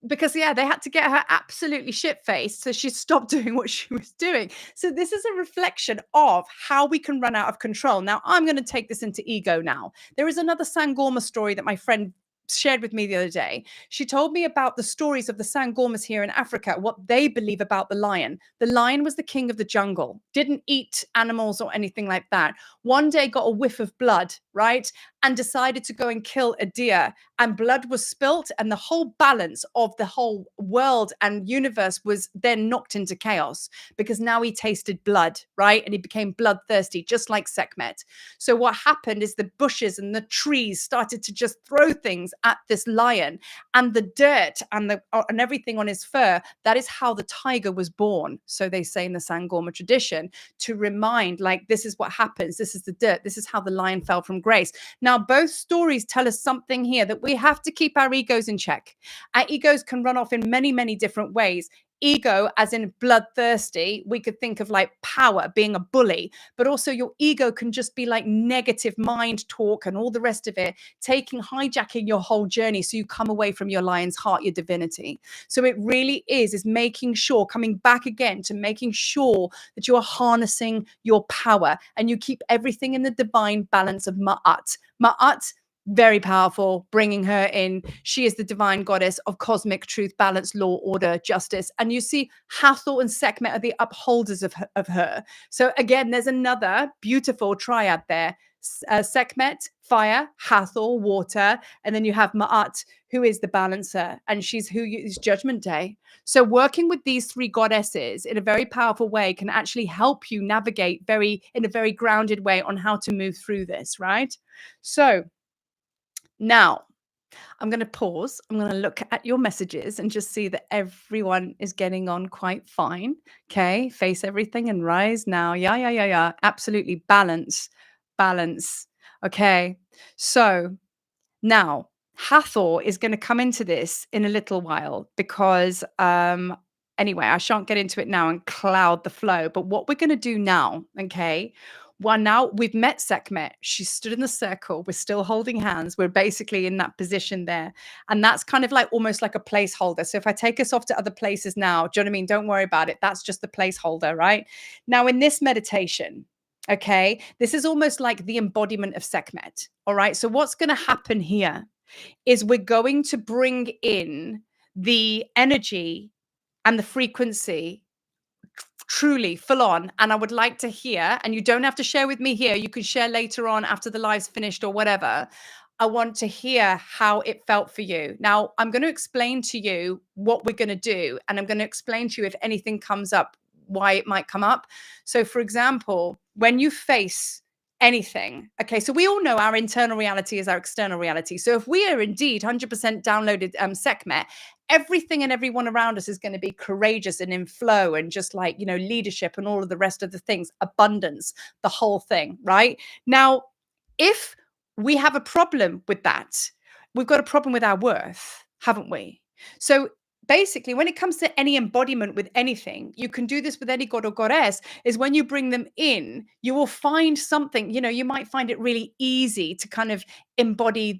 Because they had to get her absolutely shit-faced so she stopped doing what she was doing. So this is a reflection of how we can run out of control. Now, I'm going to take this into ego now. There is another Sangorma story that my friend shared with me the other day. She told me about the stories of the Sangormas here in Africa, what they believe about the lion. The lion was the king of the jungle, didn't eat animals or anything like that. One day got a whiff of blood, right? And decided to go and kill a deer, and blood was spilt, and the whole balance of the whole world and universe was then knocked into chaos because now he tasted blood, right? And he became bloodthirsty, just like Sekhmet. So what happened is the bushes and the trees started to just throw things at this lion, and the dirt and everything on his fur. That is how the tiger was born. So they say in the Sangorma tradition, to remind, like, this is what happens. This is the dirt. This is how the lion fell from grace. Now, both stories tell us something here, that we have to keep our egos in check. Our egos can run off in many, many different ways. Ego, as in bloodthirsty, we could think of like power, being a bully, but also your ego can just be like negative mind talk and all the rest of it, hijacking your whole journey so you come away from your lion's heart, your divinity. So it really is making sure, coming back again to making sure that you are harnessing your power and you keep everything in the divine balance of Ma'at. Ma'at, very powerful, bringing her in. She is the divine goddess of cosmic truth, balance, law, order, justice. And you see Hathor and Sekhmet are the upholders of her. So again, there's another beautiful triad there. Sekhmet, fire, Hathor, water, and then you have Ma'at, who is the balancer, and she's who is Judgment Day. So working with these three goddesses in a very powerful way can actually help you navigate in a very grounded way on how to move through this, right? So now, I'm going to pause. I'm going to look at your messages and just see that everyone is getting on quite fine. Okay. Face everything and rise now. Yeah, yeah, yeah, yeah. Absolutely. Balance. Balance. Okay. So now, Hathor is going to come into this in a little while because, anyway, I shan't get into it now and cloud the flow. But what we're going to do now, okay? Well, now we've met Sekhmet. She stood in the circle. We're still holding hands. We're basically in that position there. And that's kind of like almost like a placeholder. So if I take us off to other places now, do you know what I mean? Don't worry about it. That's just the placeholder, right? Now, in this meditation, okay, this is almost like the embodiment of Sekhmet. All right. So, what's going to happen here is we're going to bring in the energy and the frequency truly full on. And I would like to hear, and you don't have to share with me here, you can share later on after the live's finished or whatever. I want to hear how it felt for you. Now, I'm going to explain to you what we're going to do, and I'm going to explain to you if anything comes up, why it might come up. So, for example, when you face anything, okay, so we all know our internal reality is our external reality. So, if we are indeed 100% downloaded Sekhmet, everything and everyone around us is going to be courageous and in flow and just like, you know, leadership and all of the rest of the things, abundance, the whole thing, right? Now, if we have a problem with that, we've got a problem with our worth, haven't we? So basically, when it comes to any embodiment with anything, you can do this with any god or goddess, is when you bring them in, you will find something, you know, you might find it really easy to kind of embody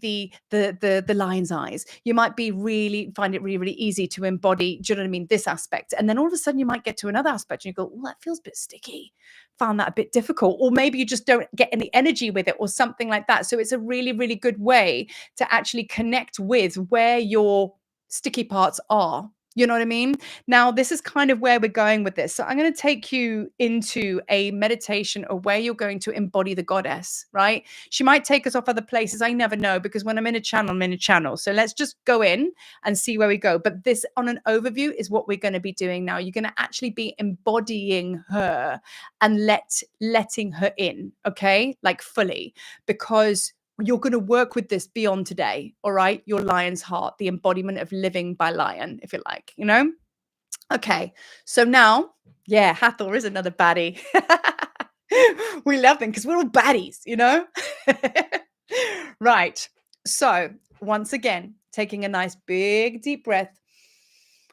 the lion's eyes. You might find it really, really easy to embody, do you know what I mean, this aspect. And then all of a sudden you might get to another aspect and you go, oh, that feels a bit sticky. Found that a bit difficult. Or maybe you just don't get any energy with it or something like that. So it's a really, really good way to actually connect with where your sticky parts are. You know what I mean? Now, this is kind of where we're going with this. So I'm going to take you into a meditation of where you're going to embody the goddess, right? She might take us off other places. I never know, because when I'm in a channel, I'm in a channel. So let's just go in and see where we go. But this on an overview is what we're going to be doing now. You're going to actually be embodying her and letting her in, okay? Like fully, because you're going to work with this beyond today. All right. Your lion's heart, the embodiment of living by lion, if you like, you know? Okay. So now, yeah, Hathor is another baddie. We love them because we're all baddies, you know? Right. So once again, taking a nice big deep breath.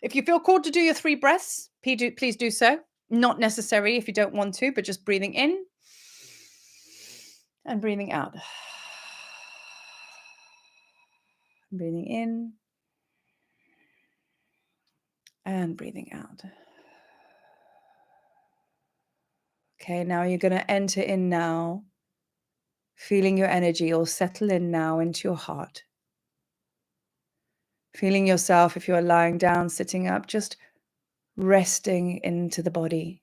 If you feel called to do your 3 breaths, please do so. Not necessary if you don't want to, but just breathing in and breathing out. Breathing in and breathing out. Okay, now you're going to enter in now, feeling your energy all settle in now into your heart. Feeling yourself, if you're lying down, sitting up, just resting into the body.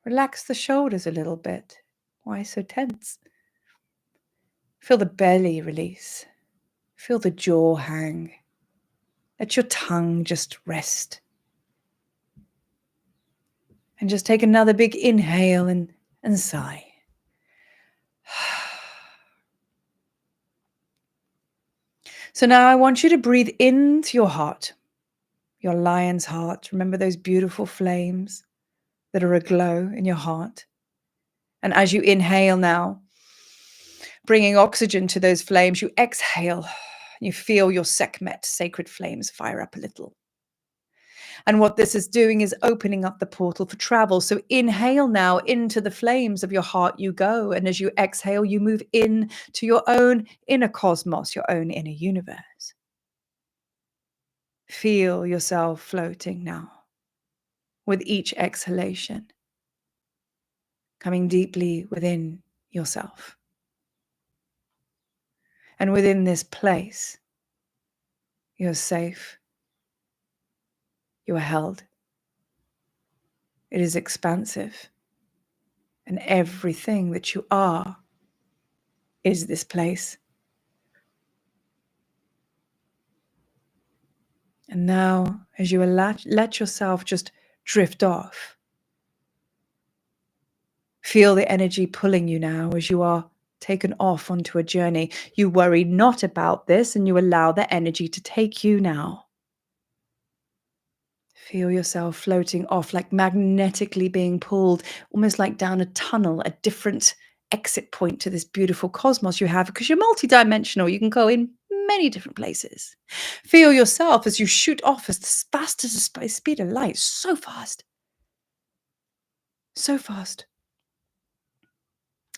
Relax the shoulders a little bit. Why so tense? Feel the belly release. Feel the jaw hang. Let your tongue just rest. And just take another big inhale and sigh. So now I want you to breathe into your heart, your lion's heart. Remember those beautiful flames that are aglow in your heart. And as you inhale now, bringing oxygen to those flames, you exhale. You feel your Sekhmet, sacred flames, fire up a little. And what this is doing is opening up the portal for travel. So inhale now, into the flames of your heart you go. And as you exhale, you move in to your own inner cosmos, your own inner universe. Feel yourself floating now with each exhalation, coming deeply within yourself. And within this place, you're safe. You are held. It is expansive. And everything that you are is this place. And now, as you let yourself just drift off, feel the energy pulling you now as you are taken off onto a journey. You worry not about this and you allow the energy to take you now. Feel yourself floating off, like magnetically being pulled, almost like down a tunnel, a different exit point to this beautiful cosmos you have, because you're multidimensional. You can go in many different places. Feel yourself as you shoot off as fast as the speed of light, so fast, so fast.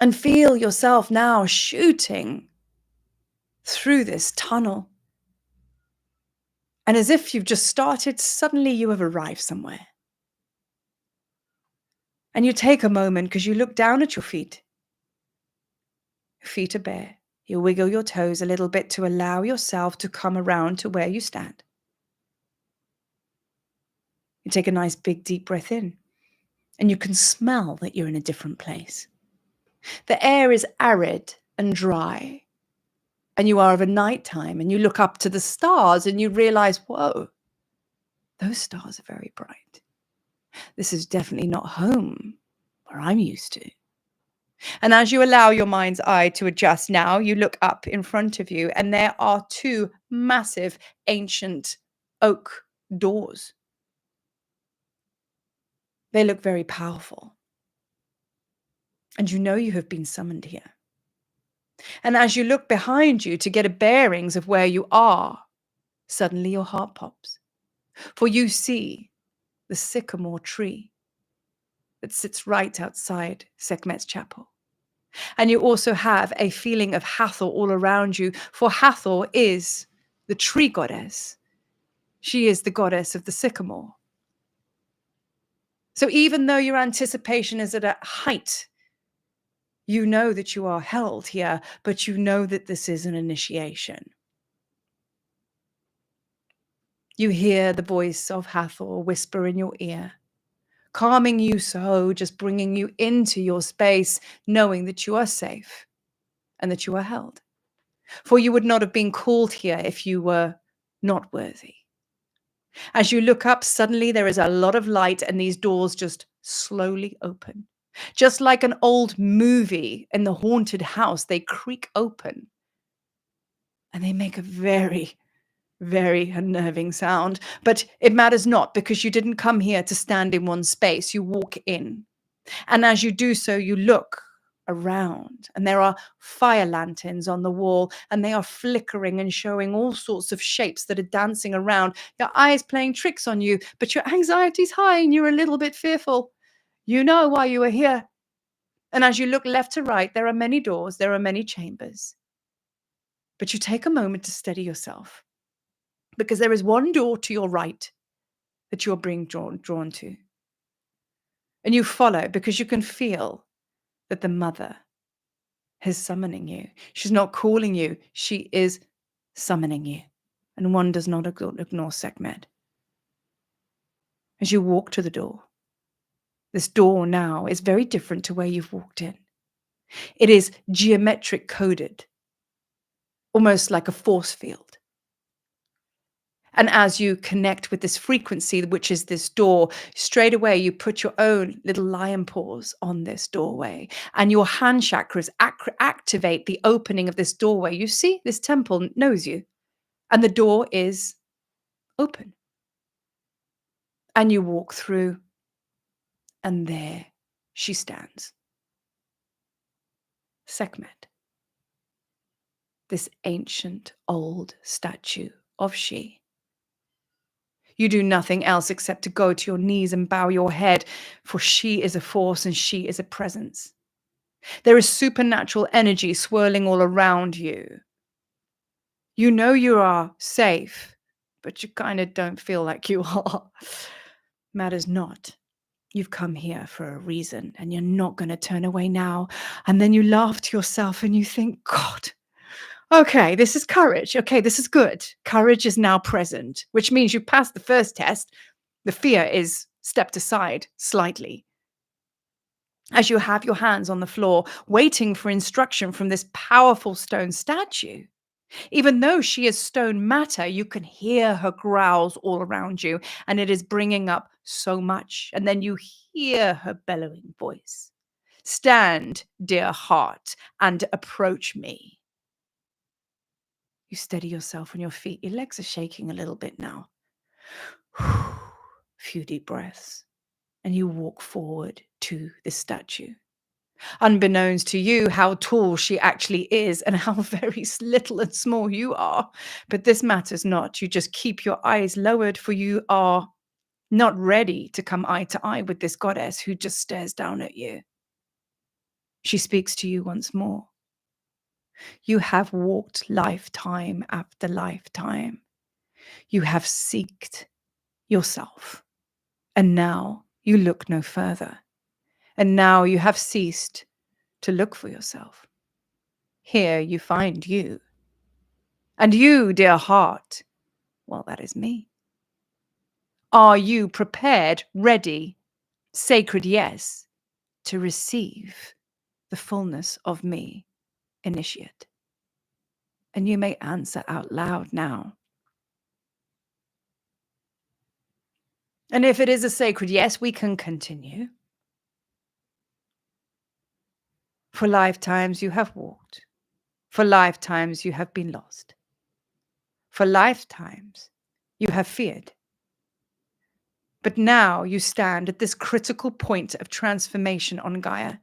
And feel yourself now shooting through this tunnel. And as if you've just started, suddenly you have arrived somewhere. And you take a moment because you look down at your feet. Your feet are bare. You wiggle your toes a little bit to allow yourself to come around to where you stand. You take a nice big deep breath in, and you can smell that you're in a different place. The air is arid and dry, and you are of a nighttime, and you look up to the stars and you realize, whoa, those stars are very bright. This is definitely not home where I'm used to. And as you allow your mind's eye to adjust now, you look up in front of you, and there are two massive ancient oak doors. They look very powerful. And you know you have been summoned here. And as you look behind you to get a bearings of where you are, suddenly your heart pops. For you see the sycamore tree that sits right outside Sekhmet's chapel. And you also have a feeling of Hathor all around you, for Hathor is the tree goddess. She is the goddess of the sycamore. So even though your anticipation is at a height, you know that you are held here, but you know that this is an initiation. You hear the voice of Hathor whisper in your ear, calming you so, just bringing you into your space, knowing that you are safe and that you are held. For you would not have been called here if you were not worthy. As you look up, suddenly there is a lot of light and these doors just slowly open. Just like an old movie in the haunted house, they creak open and they make a very, very unnerving sound. But it matters not, because you didn't come here to stand in one space. You walk in. And as you do so, you look around, and there are fire lanterns on the wall, and they are flickering and showing all sorts of shapes that are dancing around. Your eyes playing tricks on you, but your anxiety's high and you're a little bit fearful. You know why you are here. And as you look left to right, there are many doors, there are many chambers. But you take a moment to steady yourself, because there is one door to your right that you're being drawn to. And you follow because you can feel that the mother is summoning you. She's not calling you, she is summoning you. And one does not ignore Sekhmet. As you walk to the door, this door now is very different to where you've walked in. It is geometric coded, almost like a force field. And as you connect with this frequency, which is this door, straight away you put your own little lion paws on this doorway, and your hand chakras activate the opening of this doorway. You see, this temple knows you, and the door is open. And you walk through, and there she stands. Sekhmet, this ancient old statue of she. You do nothing else except to go to your knees and bow your head, for she is a force and she is a presence. There is supernatural energy swirling all around you. You know you are safe, but you kind of don't feel like you are. Matters not. You've come here for a reason, and you're not going to turn away now. And then you laugh to yourself and you think, God, okay, this is courage. Okay, this is good. Courage is now present, which means you passed the first test. The fear is stepped aside slightly. As you have your hands on the floor, waiting for instruction from this powerful stone statue. Even though she is stone matter, you can hear her growls all around you, and it is bringing up so much. And then you hear her bellowing voice. Stand, dear heart, and approach me. You steady yourself on your feet. Your legs are shaking a little bit now. A few deep breaths. And you walk forward to the statue. Unbeknownst to you how tall she actually is and how very little and small you are. But this matters not. You just keep your eyes lowered, for you are not ready to come eye to eye with this goddess who just stares down at you. She speaks to you once more. You have walked lifetime after lifetime. You have seeked yourself. And now you look no further. And now you have ceased to look for yourself. Here you find you. And you, dear heart, well, that is me. Are you prepared, ready, sacred yes, to receive the fullness of me, initiate? And you may answer out loud now. And if it is a sacred yes, we can continue. For lifetimes you have walked. For lifetimes you have been lost. For lifetimes you have feared. But now you stand at this critical point of transformation on Gaia.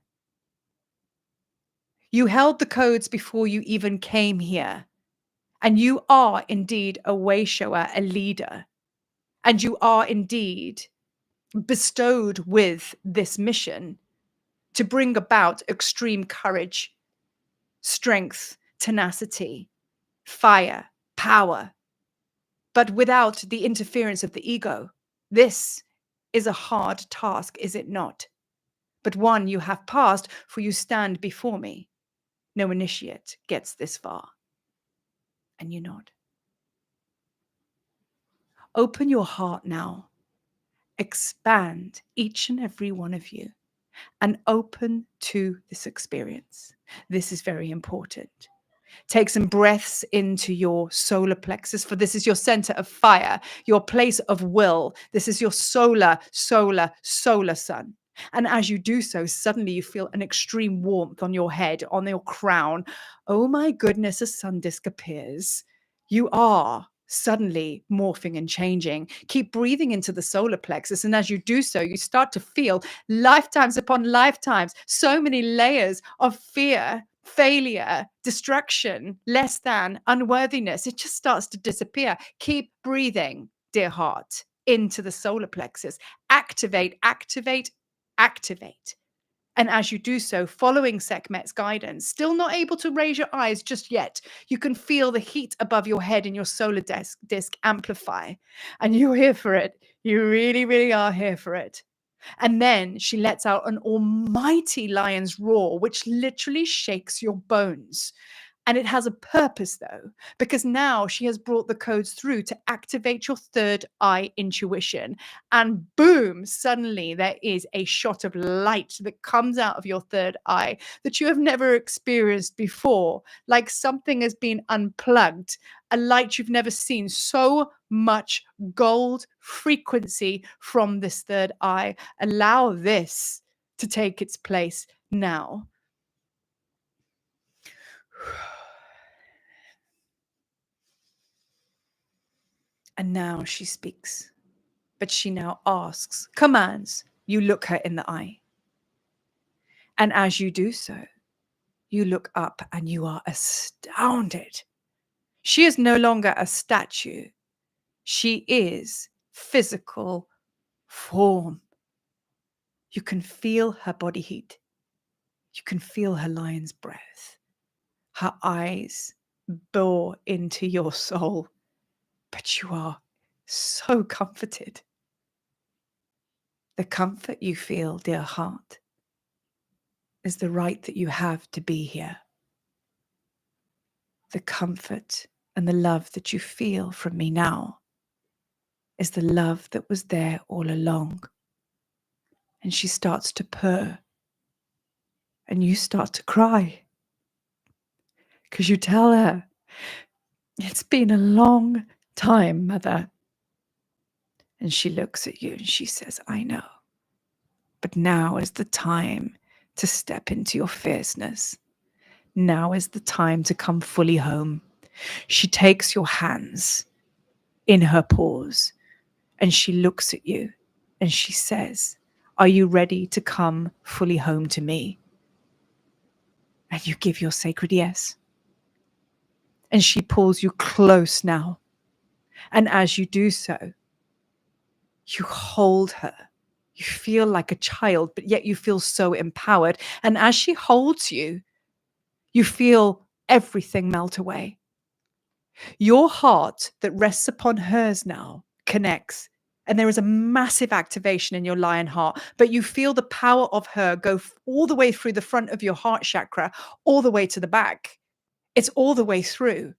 You held the codes before you even came here. And you are indeed a way shower, a leader. And you are indeed bestowed with this mission to bring about extreme courage, strength, tenacity, fire, power, but without the interference of the ego. This is a hard task, is it not? But one you have passed, for you stand before me. No initiate gets this far. And you nod. Open your heart now. Expand each and every one of you and open to this experience. This is very important. Take some breaths into your solar plexus, for this is your center of fire, your place of will. This is your solar sun. And as you do so, suddenly you feel an extreme warmth on your head, on your crown. Oh my goodness, a sun disk appears. You are suddenly morphing and changing. Keep breathing into the solar plexus. And as you do so, you start to feel lifetimes upon lifetimes, so many layers of fear, failure, distraction, less than, unworthiness. It just starts to disappear. Keep breathing, dear heart, into the solar plexus. Activate, activate, activate. And as you do so, following Sekhmet's guidance, still not able to raise your eyes just yet, you can feel the heat above your head in your solar disc amplify. And you're here for it. You really, really are here for it. And then she lets out an almighty lion's roar, which literally shakes your bones. And it has a purpose, though, because now she has brought the codes through to activate your third eye intuition. And boom, suddenly there is a shot of light that comes out of your third eye that you have never experienced before, like something has been unplugged, a light you've never seen. So much gold frequency from this third eye. Allow this to take its place now. And now she speaks, but she now asks, commands. You look her in the eye. And as you do so, you look up and you are astounded. She is no longer a statue. She is physical form. You can feel her body heat. You can feel her lion's breath. Her eyes bore into your soul. But you are so comforted. The comfort you feel, dear heart, is the right that you have to be here. The comfort and the love that you feel from me now is the love that was there all along. And she starts to purr. And you start to cry. Because you tell her, it's been a long time, mother. And she looks at you and she says, I know. But now is the time to step into your fierceness. Now is the time to come fully home. She takes your hands in her paws and she looks at you and she says, "Are you ready to come fully home to me?" And you give your sacred yes. And she pulls you close now. And as you do so, you hold her. You feel like a child, but yet you feel so empowered. And as she holds you, you feel everything melt away. Your heart that rests upon hers now connects. And there is a massive activation in your lion heart, but you feel the power of her go all the way through the front of your heart chakra, all the way to the back. It's all the way through.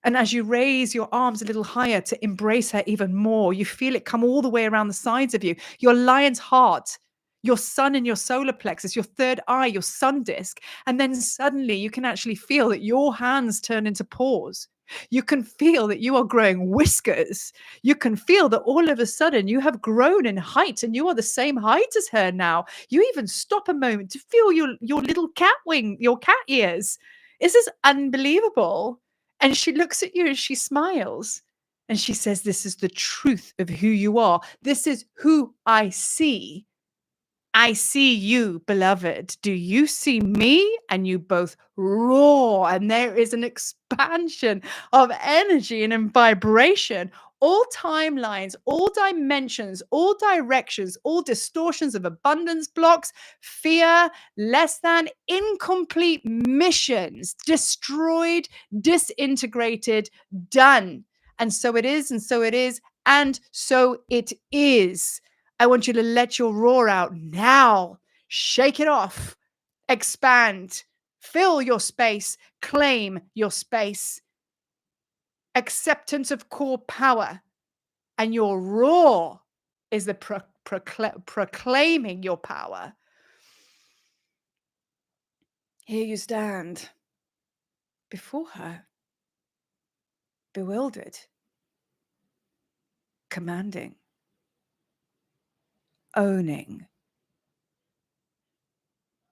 And as you raise your arms a little higher to embrace her even more, you feel it come all the way around the sides of you. Your lion's heart, your sun and your solar plexus, your third eye, your sun disk. And then suddenly you can actually feel that your hands turn into paws. You can feel that you are growing whiskers. You can feel that all of a sudden you have grown in height and you are the same height as her now. You even stop a moment to feel your little cat wing, your cat ears. This is unbelievable. And she looks at you and she smiles and she says, "This is the truth of who you are. This is who I see. I see you, beloved. Do you see me?" And you both roar, and there is an expansion of energy and in vibration. All timelines, all dimensions, all directions, all distortions of abundance blocks, fear, less than, incomplete missions, destroyed, disintegrated, done. And so it is, and so it is, and so it is. I want you to let your roar out now. Shake it off. Expand. Fill your space. Claim your space. Acceptance of core power. And your roar is the proclaiming your power. Here you stand before her, bewildered, commanding, owning.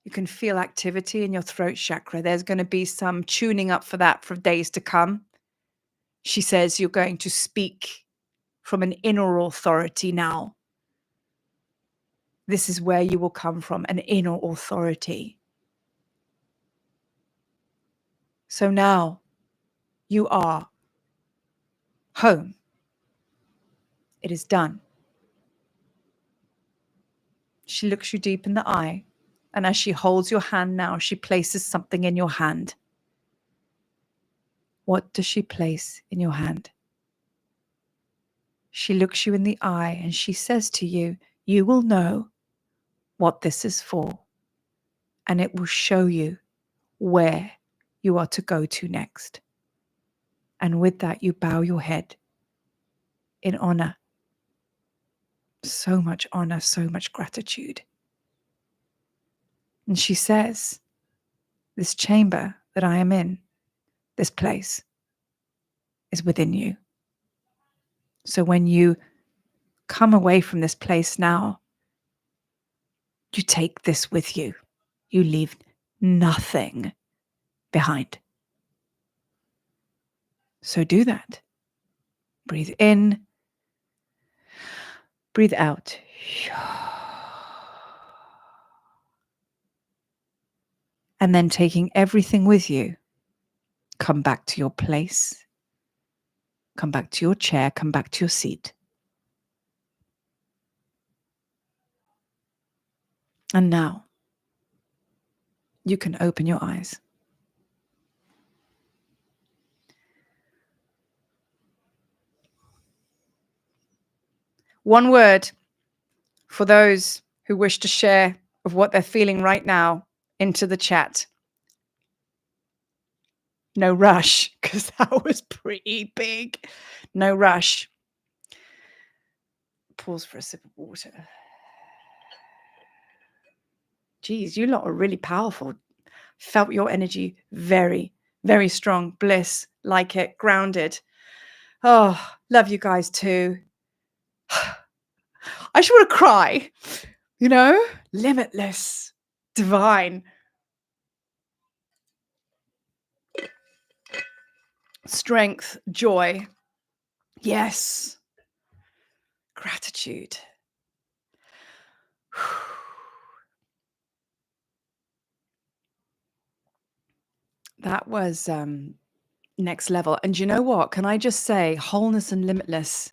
You can feel activity in your throat chakra. There's going to be some tuning up for that for days to come. She says you're going to speak from an inner authority now. This is where you will come from, an inner authority. So now you are home. It is done. She looks you deep in the eye, and as she holds your hand now, she places something in your hand. What does she place in your hand? She looks you in the eye and she says to you, "You will know what this is for, and it will show you where you are to go to next." And with that, you bow your head in honor. So much honor, so much gratitude. And she says, "This chamber that I am in, this place, is within you. So when you come away from this place now, you take this with you. You leave nothing behind. So do that. Breathe in, breathe out. And then taking everything with you, come back to your place, come back to your chair, come back to your seat. And now you can open your eyes. One word for those who wish to share of what they're feeling right now into the chat. No rush, because that was pretty big. No rush. Pause for a sip of water. Geez, you lot are really powerful. Felt your energy very, very strong. Bliss, like it, grounded. Oh, love you guys too. I just want to cry, limitless, Divine. Strength, joy. Yes. Gratitude. That was next level. And you know what? Can I just say wholeness and limitless?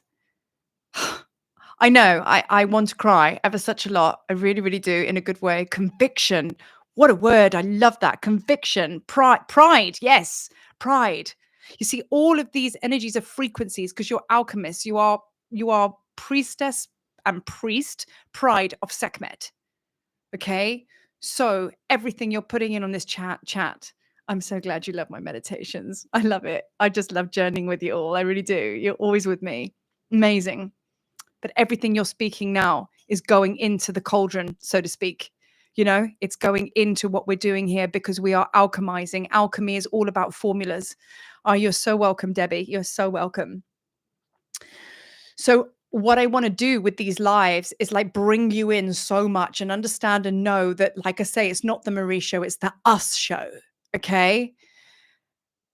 I know I want to cry ever such a lot. I really, really do, in a good way. Conviction. What a word. I love that. Conviction. Pride. Yes. Pride. You see, all of these energies are frequencies because you're alchemists. You are priestess and priest, pride of Sekhmet. Okay. So everything you're putting in on this chat. I'm so glad you love my meditations. I love it. I just love journeying with you all. I really do. You're always with me. Amazing. But everything you're speaking now is going into the cauldron, so to speak. You know, it's going into what we're doing here because we are alchemizing. Alchemy is all about formulas. Oh, you're so welcome, Debbie. You're so welcome. So what I want to do with these lives is like bring you in so much and understand and know that, like I say, it's not the Marie show, it's the us show. Okay.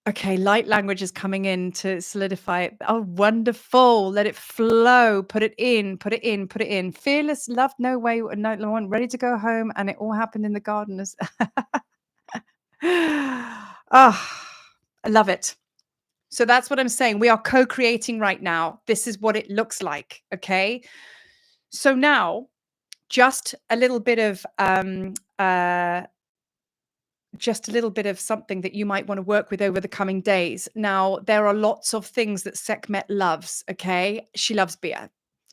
Okay, light language is coming in to solidify it. Oh, wonderful. Let it flow. Put it in, put it in, put it in. Fearless, love, no way, no one, ready to go home. And it all happened in the garden. Ah, I love it. So that's what I'm saying. We are co-creating right now. This is what it looks like. Okay. So now just a little bit of something that you might want to work with over the coming days. Now, there are lots of things that Sekhmet loves, okay? She loves beer.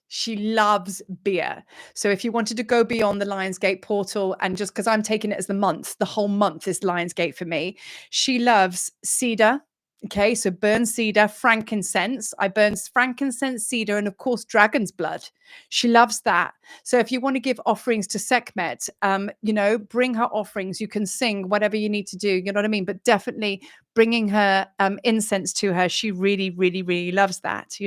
She loves beer. So if you wanted to go beyond the Lionsgate portal, and just because I'm taking it as the whole month is Lionsgate for me, she loves cedar. Okay, so burn cedar, frankincense. I burn frankincense, cedar, and of course, dragon's blood. She loves that. So if you want to give offerings to Sekhmet, bring her offerings. You can sing whatever you need to do. You know what I mean? But definitely bringing her incense to her. She really, really, really loves that.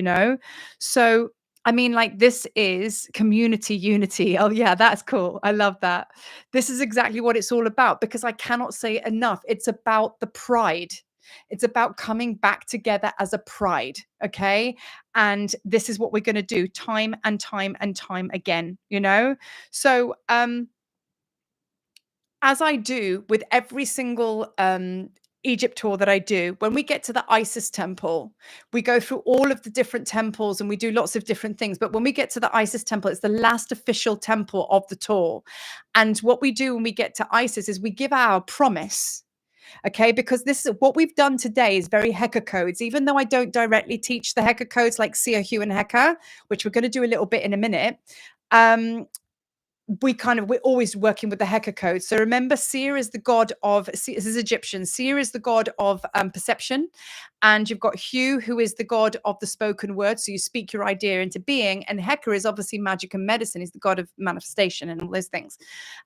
So I mean, like, this is community unity. Oh, yeah, that's cool. I love that. This is exactly what it's all about because I cannot say it enough. It's about the pride. It's about coming back together as a pride. Okay. And this is what we're going to do time and time and time again, So, as I do with every single Egypt tour that I do, when we get to the Isis temple, we go through all of the different temples and we do lots of different things. But when we get to the Isis temple, it's the last official temple of the tour. And what we do when we get to Isis is we give our promise. Okay, because this is what we've done today is very Hecka codes, even though I don't directly teach the Hecka codes like Sia, Hugh, and Hecka, which we're going to do a little bit in a minute. We're always working with the Hecka code. So remember, Sia is the god of, this is Egyptian. Sia is the god of perception. And you've got Hugh, who is the god of the spoken word. So you speak your idea into being. And Hecka is obviously magic and medicine. He's the god of manifestation and all those things.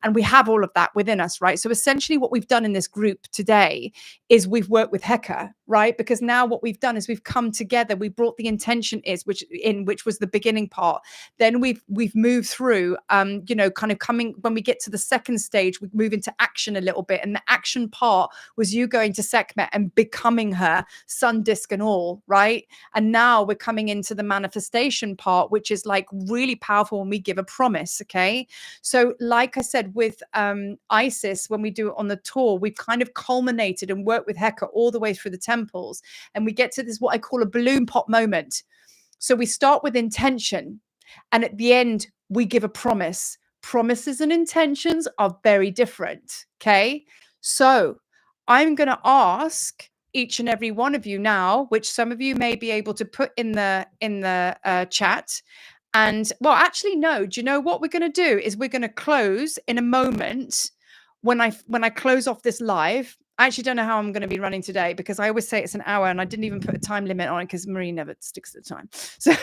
And we have all of that within us, right? So essentially what we've done in this group today is we've worked with Hecka, right? Because now what we've done is we've come together. We brought the intention which was the beginning part. Then we've moved through, kind of coming, when we get to the second stage, we move into action a little bit. And the action part was you going to Sekhmet and becoming her, sun, disc, and all, right? And now we're coming into the manifestation part, which is like really powerful when we give a promise. Okay. So like I said, with Isis, when we do it on the tour, we've kind of culminated and worked with Hecka all the way through the temples. And we get to this, what I call a balloon pop moment. So we start with intention. And at the end, we give a promise. Promises and intentions are very different. Okay. So I'm going to ask each and every one of you now, which some of you may be able to put in the chat. And well, actually, no. Do you know what we're going to do? Is we're going to close in a moment when I close off this live. I actually don't know how I'm going to be running today because I always say it's an hour and I didn't even put a time limit on it because Marie never sticks to the time. So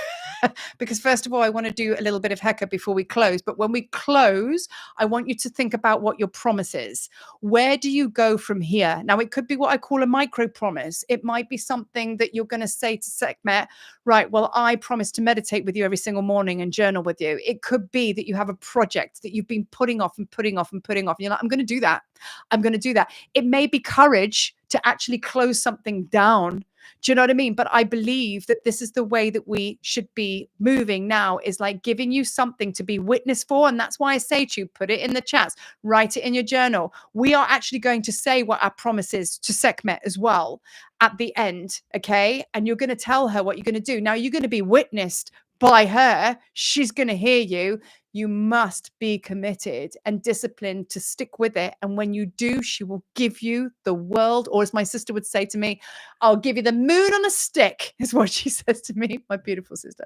because first of all, I want to do a little bit of Hecka before we close. But when we close, I want you to think about what your promise is. Where do you go from here? Now, it could be what I call a micro promise. It might be something that you're going to say to Sekhmet, right? Well, I promise to meditate with you every single morning and journal with you. It could be that you have a project that you've been putting off and putting off and putting off. And you're like, I'm going to do that. I'm going to do that. It may be courage to actually close something down. Do you know what I mean? But I believe that this is the way that we should be moving now, is like giving you something to be witness for. And that's why I say to you, put it in the chats, write it in your journal. We are actually going to say what our promise is to Sekhmet as well at the end. Okay. And you're going to tell her what you're going to do. Now you're going to be witnessed by her. She's going to hear you. You must be committed and disciplined to stick with it. And when you do, she will give you the world. Or as my sister would say to me, I'll give you the moon on a stick, is what she says to me, my beautiful sister,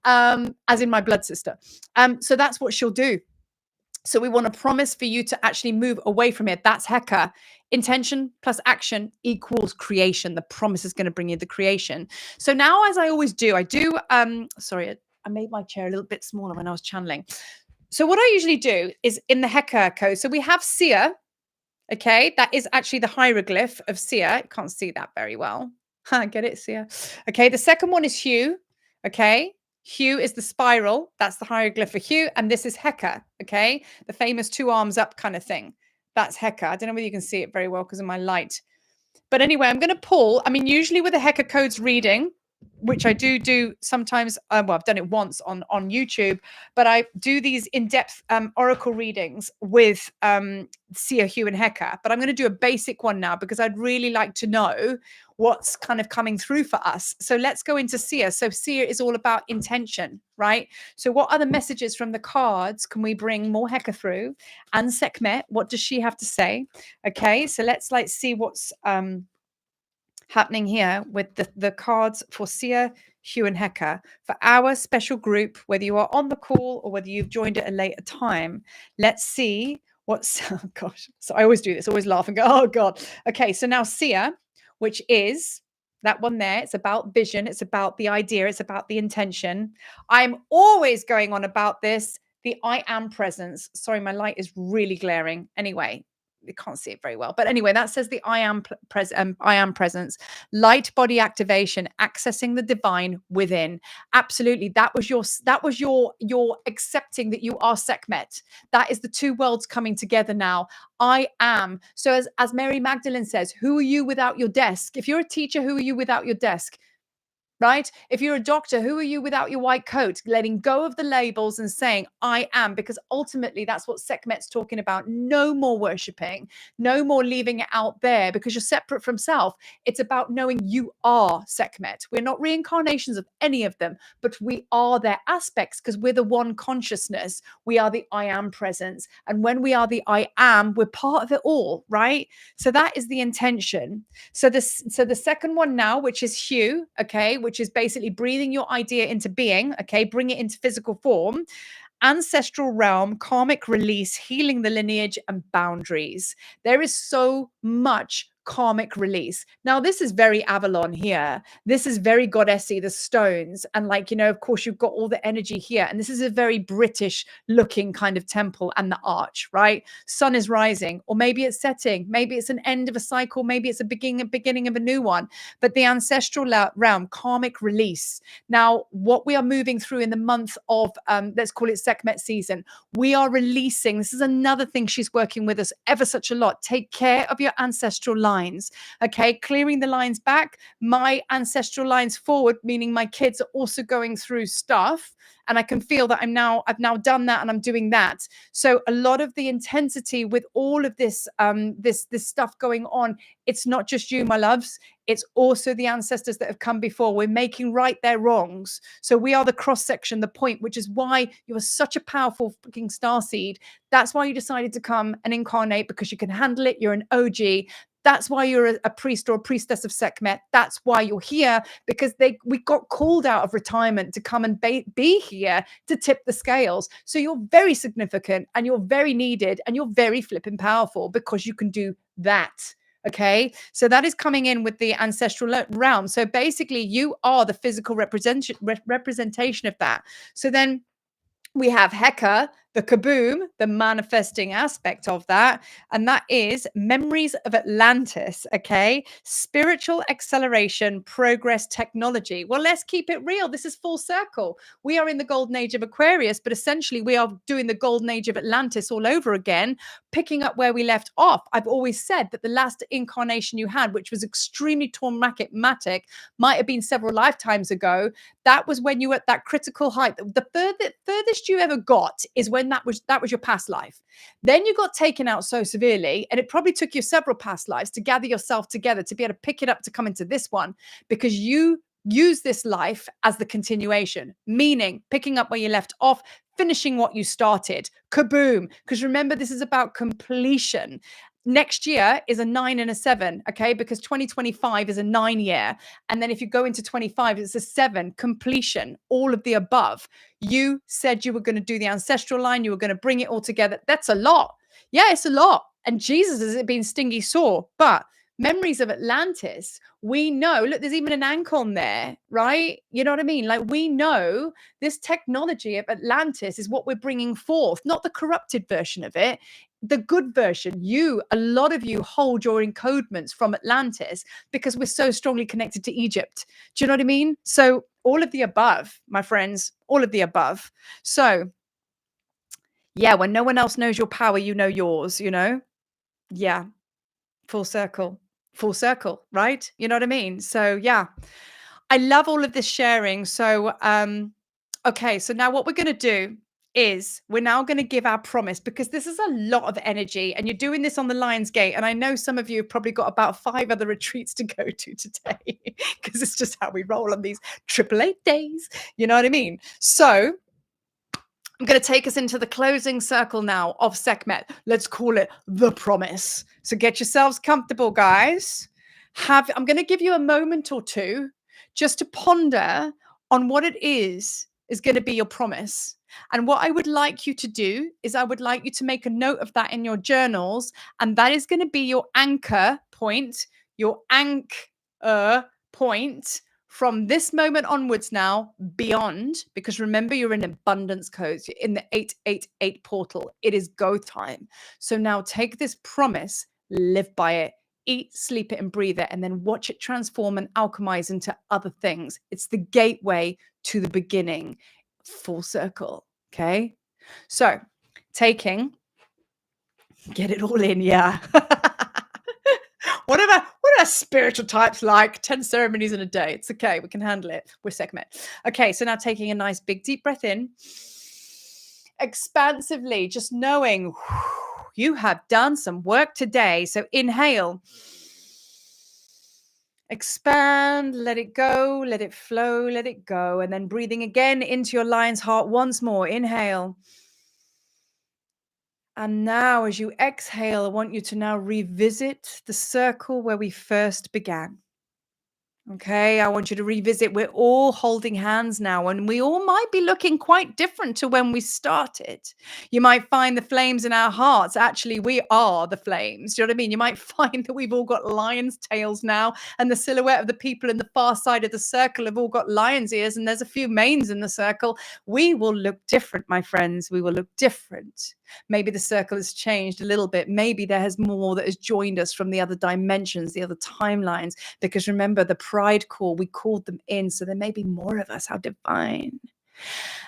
as in my blood sister. So that's what she'll do. So we want to promise for you to actually move away from it. That's Hecka. Intention plus action equals creation. The promise is going to bring you the creation. So now, as I always do, sorry, I made my chair a little bit smaller when I was channeling. So what I usually do is in the Hecka code. So we have Sia. Okay, that is actually the hieroglyph of Sia. You can't see that very well. Get it, Sia? Okay, the second one is Hugh. Okay, Hugh is the spiral. That's the hieroglyph for Hugh. And this is Hecka. Okay, the famous two arms up kind of thing. That's Hecka. I don't know whether you can see it very well because of my light. But anyway, I'm going to pull. I mean, usually with a Hecka codes reading, which I do sometimes. Well, I've done it once on YouTube, but I do these in-depth oracle readings with Sia, Hugh, and Hecka. But I'm going to do a basic one now because I'd really like to know what's kind of coming through for us. So let's go into Sia. So Sia is all about intention, right? So what other messages from the cards can we bring more Hecka through? And Sekhmet, what does she have to say? Okay, so let's like see what's happening here with the cards for Sia, Hugh, and Hecka for our special group, whether you are on the call or whether you've joined at a later time. Let's see what's, oh gosh, so I always do this, always laugh and go, oh God. Okay, so now Sia, which is that one there, it's about vision, it's about the idea, it's about the intention. I'm always going on about this, the I am presence. Sorry, my light is really glaring. Anyway, you can't see it very well, but anyway, that says the I am presence, light body activation, accessing the divine within. Absolutely, that was your accepting that you are Sekhmet. That is the two worlds coming together now. I am. So as Mary Magdalene says, who are you without your desk? If you're a teacher, who are you without your desk? Right? If you're a doctor, who are you without your white coat? Letting go of the labels and saying, I am, because ultimately that's what Sekhmet's talking about. No more worshiping, no more leaving it out there because you're separate from self. It's about knowing you are Sekhmet. We're not reincarnations of any of them, but we are their aspects because we're the one consciousness. We are the I am presence. And when we are the I am, we're part of it all, right? So that is the intention. So the second one now, which is Hugh, okay, which is basically breathing your idea into being, okay, bring it into physical form, ancestral realm, karmic release, healing the lineage, and boundaries. There is so much karmic release. Now, this is very Avalon here. This is very goddessy, the stones. And like, of course, you've got all the energy here. And this is a very British looking kind of temple and the arch, right? Sun is rising, or maybe it's setting. Maybe it's an end of a cycle. Maybe it's a beginning of a new one. But the ancestral realm, karmic release. Now, what we are moving through in the month of, let's call it Sekhmet season, we are releasing. This is another thing she's working with us ever such a lot. Take care of your ancestral lines. Okay, clearing the lines back, my ancestral lines forward, meaning my kids are also going through stuff, and I can feel that I've now done that and I'm doing that. So a lot of the intensity with all of this this stuff going on, it's not just you, my loves, it's also the ancestors that have come before. We're making right their wrongs. So we are the cross section, the point, which is why you are such a powerful fucking starseed. That's why you decided to come and incarnate, because you can handle it. You're an OG. That's why you're a priest or a priestess of Sekhmet. That's why you're here, because we got called out of retirement to come and be here to tip the scales. So you're very significant and you're very needed and you're very flipping powerful because you can do that. Okay. So that is coming in with the ancestral realm. So basically, you are the physical representation of that. So then we have Hecka, the kaboom, the manifesting aspect of that. And that is memories of Atlantis. Okay. Spiritual acceleration, progress, technology. Well, let's keep it real. This is full circle. We are in the golden age of Aquarius, but essentially we are doing the golden age of Atlantis all over again, picking up where we left off. I've always said that the last incarnation you had, which was extremely traumatic, might have been several lifetimes ago. That was when you were at that critical height. The furthest you ever got is when that was your past life. Then you got taken out so severely, and it probably took you several past lives to gather yourself together to be able to pick it up to come into this one, because you use this life as the continuation, meaning picking up where you left off, finishing what you started. Kaboom. Because remember, this is about completion. Next year is a 9 and a 7, okay? Because 2025 is a 9 year. And then if you go into 25, it's a 7, completion, all of the above. You said you were going to do the ancestral line. You were going to bring it all together. That's a lot. Yeah, it's a lot. And Jesus, has it been stingy sore? But memories of Atlantis, we know, look, there's even an ankle there, right? You know what I mean? Like, we know this technology of Atlantis is what we're bringing forth, not the corrupted version of it, the good version. A lot of you hold your encodements from Atlantis because we're so strongly connected to Egypt. Do you know what I mean? So all of the above, my friends, all of the above. So yeah, when no one else knows your power, you know yours, you know? Yeah, full circle, right? You know what I mean? So yeah, I love all of this sharing. So, okay, so now what we're going to do is we're now going to give our promise, because this is a lot of energy and you're doing this on the Lion's Gate. And I know some of you have probably got about 5 other retreats to go to today because it's just how we roll on these 888 days. You know what I mean? So I'm going to take us into the closing circle now of Sekhmet. Let's call it the promise. So get yourselves comfortable, guys. I'm going to give you a moment or two just to ponder on what it is going to be your promise. And what I would like you to do is I would like you to make a note of that in your journals. And that is going to be your anchor point, your anchor point from this moment onwards now, beyond, because remember, you're in abundance codes, you're in the 888 portal. It is go time. So now take this promise, live by it, eat, sleep it, and breathe it, and then watch it transform and alchemize into other things. It's the gateway to the beginning, full circle. Okay. So taking, get it all in. Yeah. What are spiritual types like? 10 ceremonies in a day. It's okay. We can handle it. We're Sekhmet. Okay, so now taking a nice big deep breath in. Expansively, just knowing you have done some work today. So inhale. Expand, let it go, let it flow, let it go. And then breathing again into your lion's heart once more. Inhale. And now, as you exhale, I want you to now revisit the circle where we first began. Okay, I want you to revisit. We're all holding hands now, and we all might be looking quite different to when we started. You might find the flames in our hearts. Actually, we are the flames. Do you know what I mean? You might find that we've all got lion's tails now, and the silhouette of the people in the far side of the circle have all got lion's ears, and there's a few manes in the circle. We will look different, my friends. We will look different. Maybe the circle has changed a little bit. Maybe there has more that has joined us from the other dimensions, the other timelines. Because remember, the pride call, we called them in. So there may be more of us. How divine.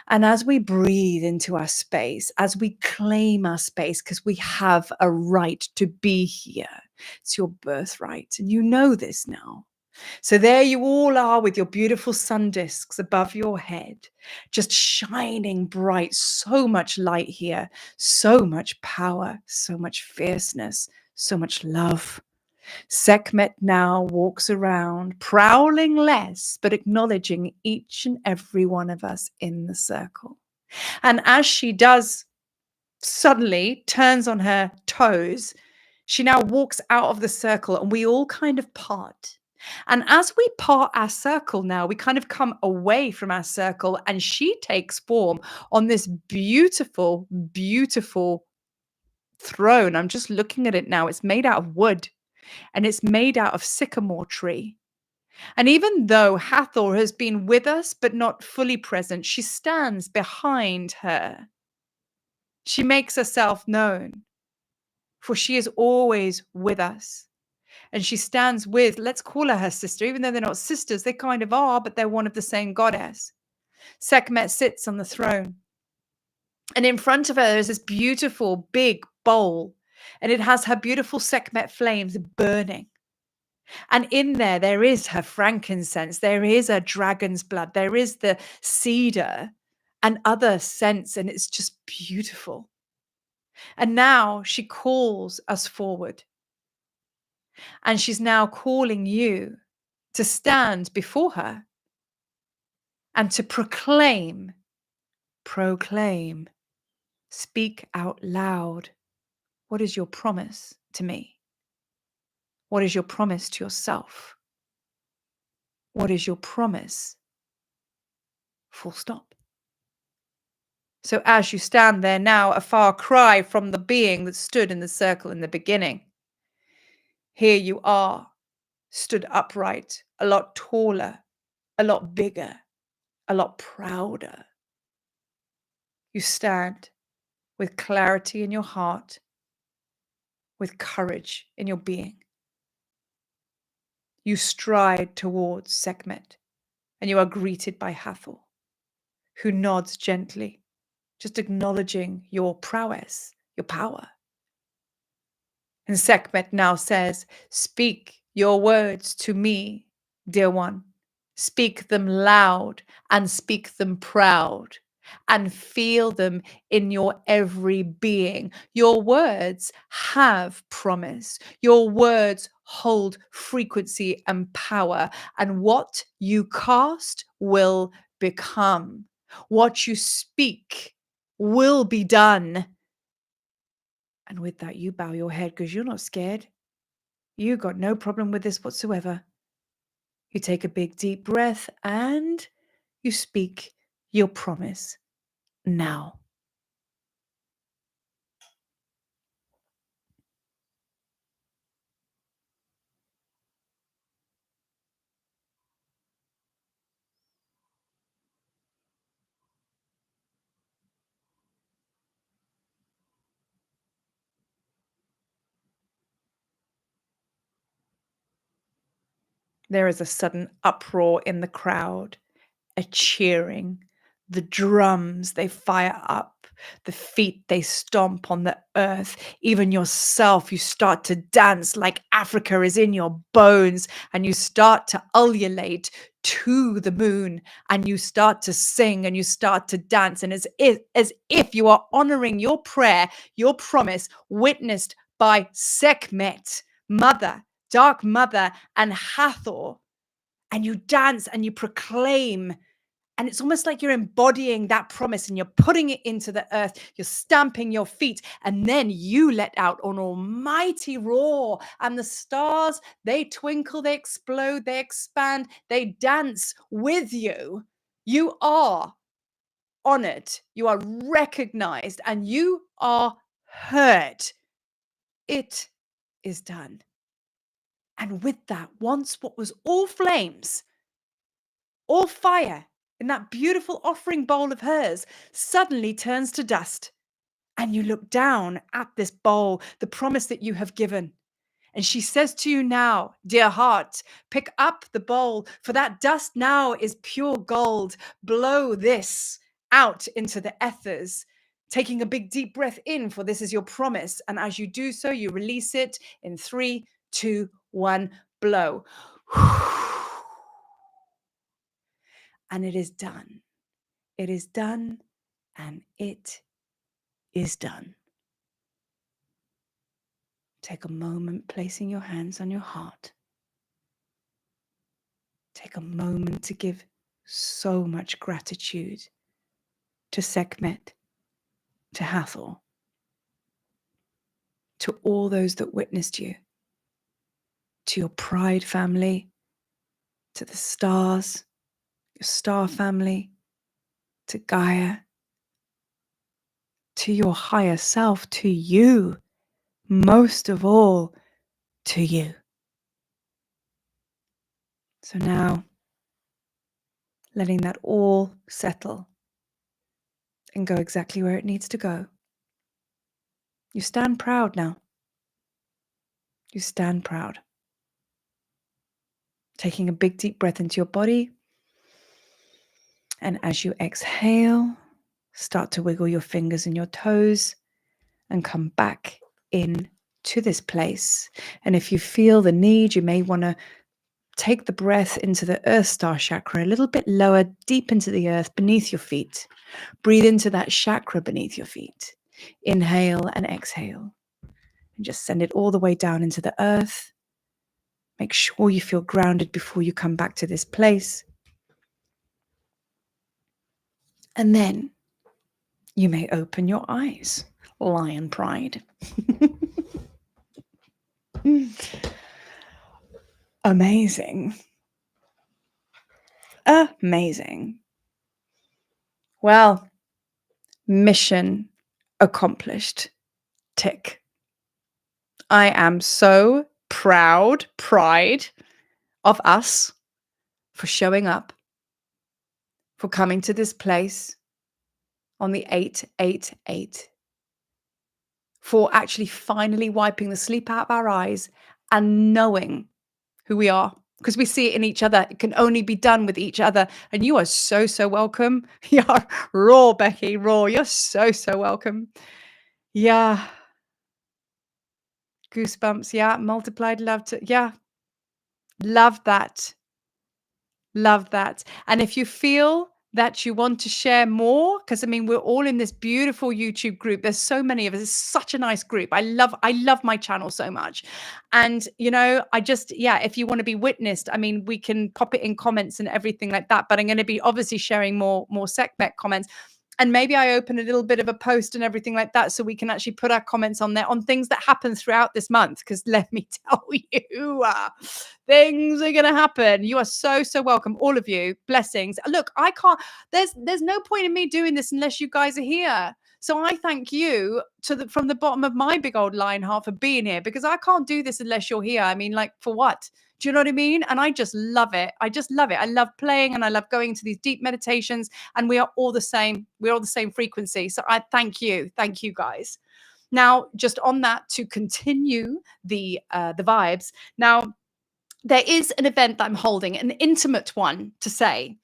And as we breathe into our space, as we claim our space, because we have a right to be here, it's your birthright. And you know this now. So there you all are with your beautiful sun discs above your head, just shining bright. So much light here, so much power, so much fierceness, so much love. Sekhmet now walks around, prowling less, but acknowledging each and every one of us in the circle. And as she does, suddenly turns on her toes, she now walks out of the circle and we all kind of part. And as we part our circle now, we kind of come away from our circle and she takes form on this beautiful, beautiful throne. I'm just looking at it now. It's made out of wood. and it's made out of sycamore tree. And even though Hathor has been with us but not fully present, she stands behind her. She makes herself known, for she is always with us. And she stands with, let's call her sister, even though they're not sisters, they kind of are, but they're one of the same goddess. Sekhmet sits on the throne. And in front of her is this beautiful big bowl, and it has her beautiful Sekhmet flames burning. And in there is her frankincense, there is her dragon's blood, there is the cedar and other scents, and it's just beautiful. And now she calls us forward. And she's now calling you to stand before her and to proclaim, speak out loud. What is your promise to me? What is your promise to yourself? What is your promise? Full stop. So as you stand there now, a far cry from the being that stood in the circle in the beginning, here you are, stood upright, a lot taller, a lot bigger, a lot prouder. You stand with clarity in your heart, with courage in your being. You stride towards Sekhmet, and you are greeted by Hathor, who nods gently, just acknowledging your prowess, your power. And Sekhmet now says, speak your words to me, dear one. Speak them loud and speak them proud and feel them in your every being. Your words have promise. Your words hold frequency and power. And what you cast will become. What you speak will be done. And with that, you bow your head because you're not scared. You got no problem with this whatsoever. You take a big deep breath and you speak your promise now. There is a sudden uproar in the crowd, a cheering. The drums, they fire up. The feet, they stomp on the earth. Even yourself, you start to dance like Africa is in your bones, and you start to ululate to the moon, and you start to sing and you start to dance. And as if you are honoring your prayer, your promise, witnessed by Sekhmet, mother, dark mother, and Hathor. And you dance and you proclaim. And it's almost like you're embodying that promise and you're putting it into the earth. You're stamping your feet. And then you let out an almighty roar. And the stars, they twinkle, they explode, they expand, they dance with you. You are honored. You are recognized and you are heard. It is done. And with that, once what was all flames, all fire in that beautiful offering bowl of hers suddenly turns to dust. And you look down at this bowl, the promise that you have given. And she says to you now, dear heart, pick up the bowl, for that dust now is pure gold. Blow this out into the ethers, taking a big deep breath in, for this is your promise. And as you do so, you release it in 3, 2, 1, blow. And it is done. It is done, and it is done. Take a moment placing your hands on your heart. Take a moment to give so much gratitude to Sekhmet, to Hathor, to all those that witnessed you, to your pride family, to the stars, your star family, to Gaia, to your higher self, to you, most of all, to you. So now, letting that all settle and go exactly where it needs to go. You stand proud now. You stand proud. Taking a big deep breath into your body. And as you exhale, start to wiggle your fingers and your toes and come back in to this place. And if you feel the need, you may want to take the breath into the Earth Star chakra, a little bit lower, deep into the earth beneath your feet. Breathe into that chakra beneath your feet. Inhale and exhale. And just send it all the way down into the earth. Make sure you feel grounded before you come back to this place. And then you may open your eyes. Lion pride. Amazing. Amazing. Well, mission accomplished. Tick. I am so pride of us for showing up, for coming to this place on the 888, for actually finally wiping the sleep out of our eyes and knowing who we are, because we see it in each other. It can only be done with each other. And you are so, so welcome. Yeah, raw, Becky, raw. You're so, so welcome. Yeah. Goosebumps. Yeah. Multiplied love to, yeah. Love that. Love that. And if you feel that you want to share more, because I mean, we're all in this beautiful YouTube group. There's so many of us. It's such a nice group. I love my channel so much. And, you know, yeah, if you want to be witnessed, I mean, we can pop it in comments and everything like that. But I'm going to be obviously sharing more Sekhmet comments. And maybe I open a little bit of a post and everything like that, so we can actually put our comments on there on things that happen throughout this month. Because let me tell you, things are going to happen. You are so, so welcome. All of you. Blessings. Look, I can't, there's no point in me doing this unless you guys are here. So I thank you from the bottom of my big old lion heart for being here, because I can't do this unless you're here. I mean, like, for what? Do you know what I mean? And I just love it. I just love it. I love playing and I love going into these deep meditations, and we are all the same. We're all the same frequency. So I thank you. Thank you, guys. Now, just on that, to continue the vibes. Now, there is an event that I'm holding, an intimate one to say.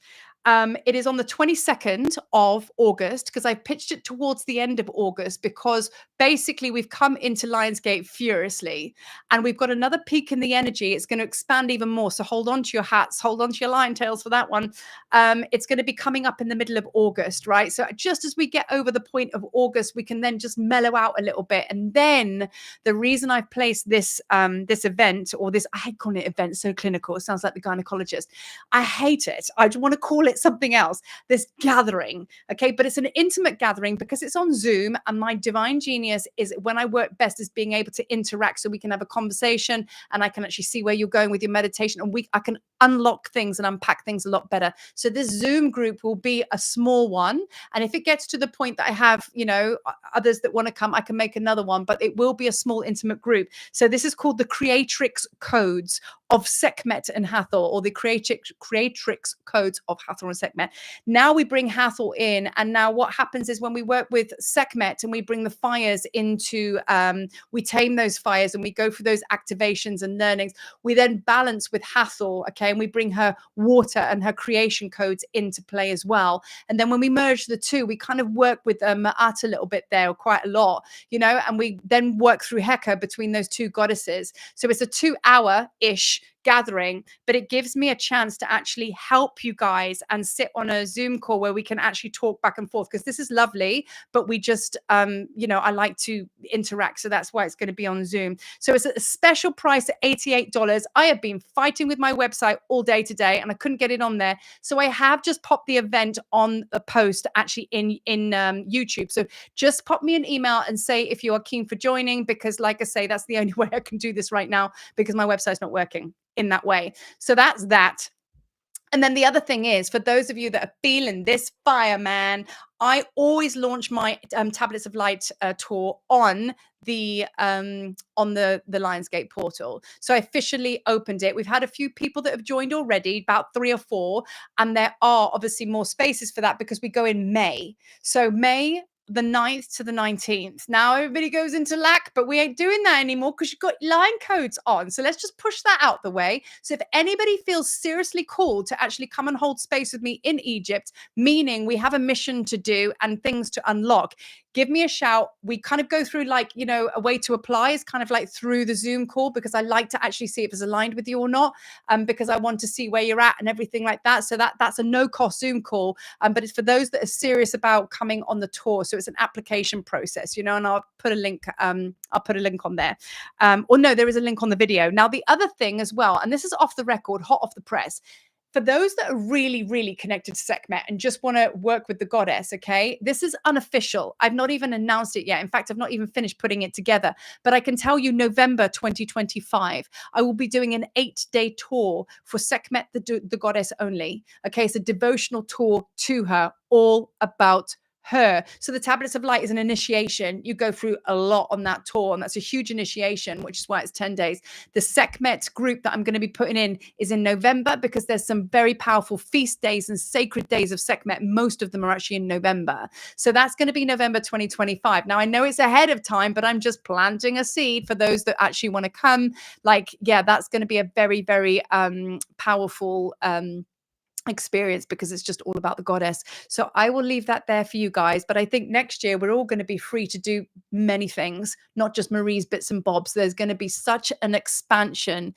It is on the 22nd of August, because I pitched it towards the end of August, because basically we've come into Lionsgate furiously and we've got another peak in the energy. It's going to expand even more. So hold on to your hats, hold on to your lion tails for that one. It's going to be coming up in the middle of August, right? So just as we get over the point of August, we can then just mellow out a little bit. And then the reason I've placed this event, or this, I hate calling it event, so clinical. It sounds like the gynecologist. I hate it. I just want to call it something else. This gathering, okay? But it's an intimate gathering because it's on Zoom, and my divine genius is, when I work best, is being able to interact, so we can have a conversation and I can actually see where you're going with your meditation, and I can unlock things and unpack things a lot better. So this Zoom group will be a small one, and if it gets to the point that I have, you know, others that want to come, I can make another one, but it will be a small intimate group. So this is called the Creatrix Codes of Sekhmet and Hathor, or the Creatrix Codes of Hathor and Sekhmet. Now we bring Hathor in, and now what happens is, when we work with Sekhmet and we bring the fires into, we tame those fires and we go through those activations and learnings, we then balance with Hathor, okay, and we bring her water and her creation codes into play as well. And then when we merge the two, we kind of work with Ma'at a little bit there, or quite a lot, you know, and we then work through Hecka between those two goddesses. So it's a 2-hour-ish gathering, but it gives me a chance to actually help you guys and sit on a Zoom call where we can actually talk back and forth, because this is lovely, but we just, you know, I like to interact. So that's why it's going to be on Zoom. So it's a special price at $88. I have been fighting with my website all day today and I couldn't get it on there. So I have just popped the event on a post actually in YouTube. So just pop me an email and say if you are keen for joining, because like I say, that's the only way I can do this right now, because my website's not working in that way. So that's that. And then the other thing is, for those of you that are feeling this fire, man, I always launch my Tablets of Light tour on the Lionsgate portal. So I officially opened it. We've had a few people that have joined already, about 3 or 4, and there are obviously more spaces for that because we go in May. So May the 9th to the 19th. Now everybody goes into lack, but we ain't doing that anymore because you've got line codes on. So let's just push that out the way. So if anybody feels seriously called to actually come and hold space with me in Egypt, meaning we have a mission to do and things to unlock, give me a shout. We kind of go through like, you know, a way to apply is kind of like through the Zoom call, because I like to actually see if it's aligned with you or not, because I want to see where you're at and everything like that. So that's a no-cost Zoom call, but it's for those that are serious about coming on the tour. So it's an application process, you know, and I'll put a link. I'll put a link on there. Or no, there is a link on the video. Now, the other thing as well, and this is off the record, hot off the press, for those that are really, really connected to Sekhmet and just want to work with the goddess, okay, this is unofficial. I've not even announced it yet. In fact, I've not even finished putting it together. But I can tell you November 2025, I will be doing an 8-day tour for Sekhmet, the goddess only. Okay, it's a devotional tour to her, all about her. So the Tablets of Light is an initiation. You go through a lot on that tour, and that's a huge initiation, which is why it's 10 days. The Sekhmet group that I'm going to be putting in is in November, because there's some very powerful feast days and sacred days of Sekhmet. Most of them are actually in November. So that's going to be November 2025. Now, I know it's ahead of time, but I'm just planting a seed for those that actually want to come. Like, yeah, that's going to be a very, very powerful experience, because it's just all about the goddess. So I will leave that there for you guys. But I think next year we're all going to be free to do many things, not just Marie's bits and bobs. There's going to be such an expansion,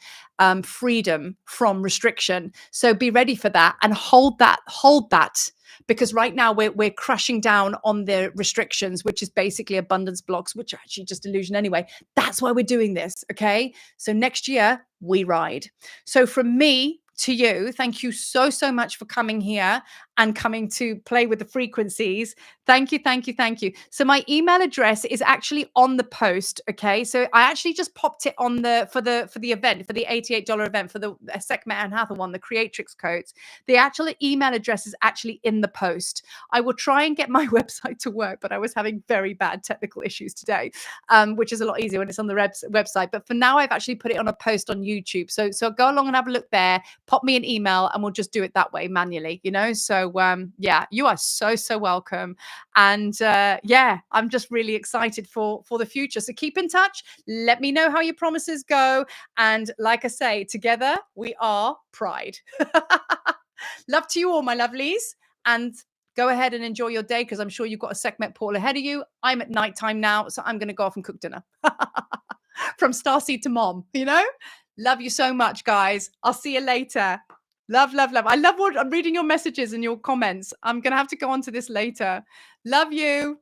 freedom from restriction. So be ready for that and hold that, because right now we're crushing down on the restrictions, which is basically abundance blocks, which are actually just illusion anyway. That's why we're doing this. Okay. So next year we ride. So from me to you, thank you so, so much for coming here and coming to play with the frequencies. Thank you, thank you, thank you. So my email address is actually on the post. Okay. So I actually just popped it on for the event, for the $88 event, for the Sekhmet and Hatha one, the Creatrix codes. The actual email address is actually in the post. I will try and get my website to work, but I was having very bad technical issues today, which is a lot easier when it's on the website. But for now, I've actually put it on a post on YouTube. So go along and have a look there. Pop me an email and we'll just do it that way manually, you know? So yeah, you are so, so welcome. And yeah, I'm just really excited for the future. So keep in touch. Let me know how your promises go. And like I say, together we are Pride. Love to you all, my lovelies. And go ahead and enjoy your day, because I'm sure you've got a Sekhmet portal ahead of you. I'm at nighttime now, so I'm going to go off and cook dinner. From starseed to mom, you know? Love you so much, guys. I'll see you later. Love, love, love. I love what I'm reading your messages and your comments. I'm going to have to go on to this later. Love you.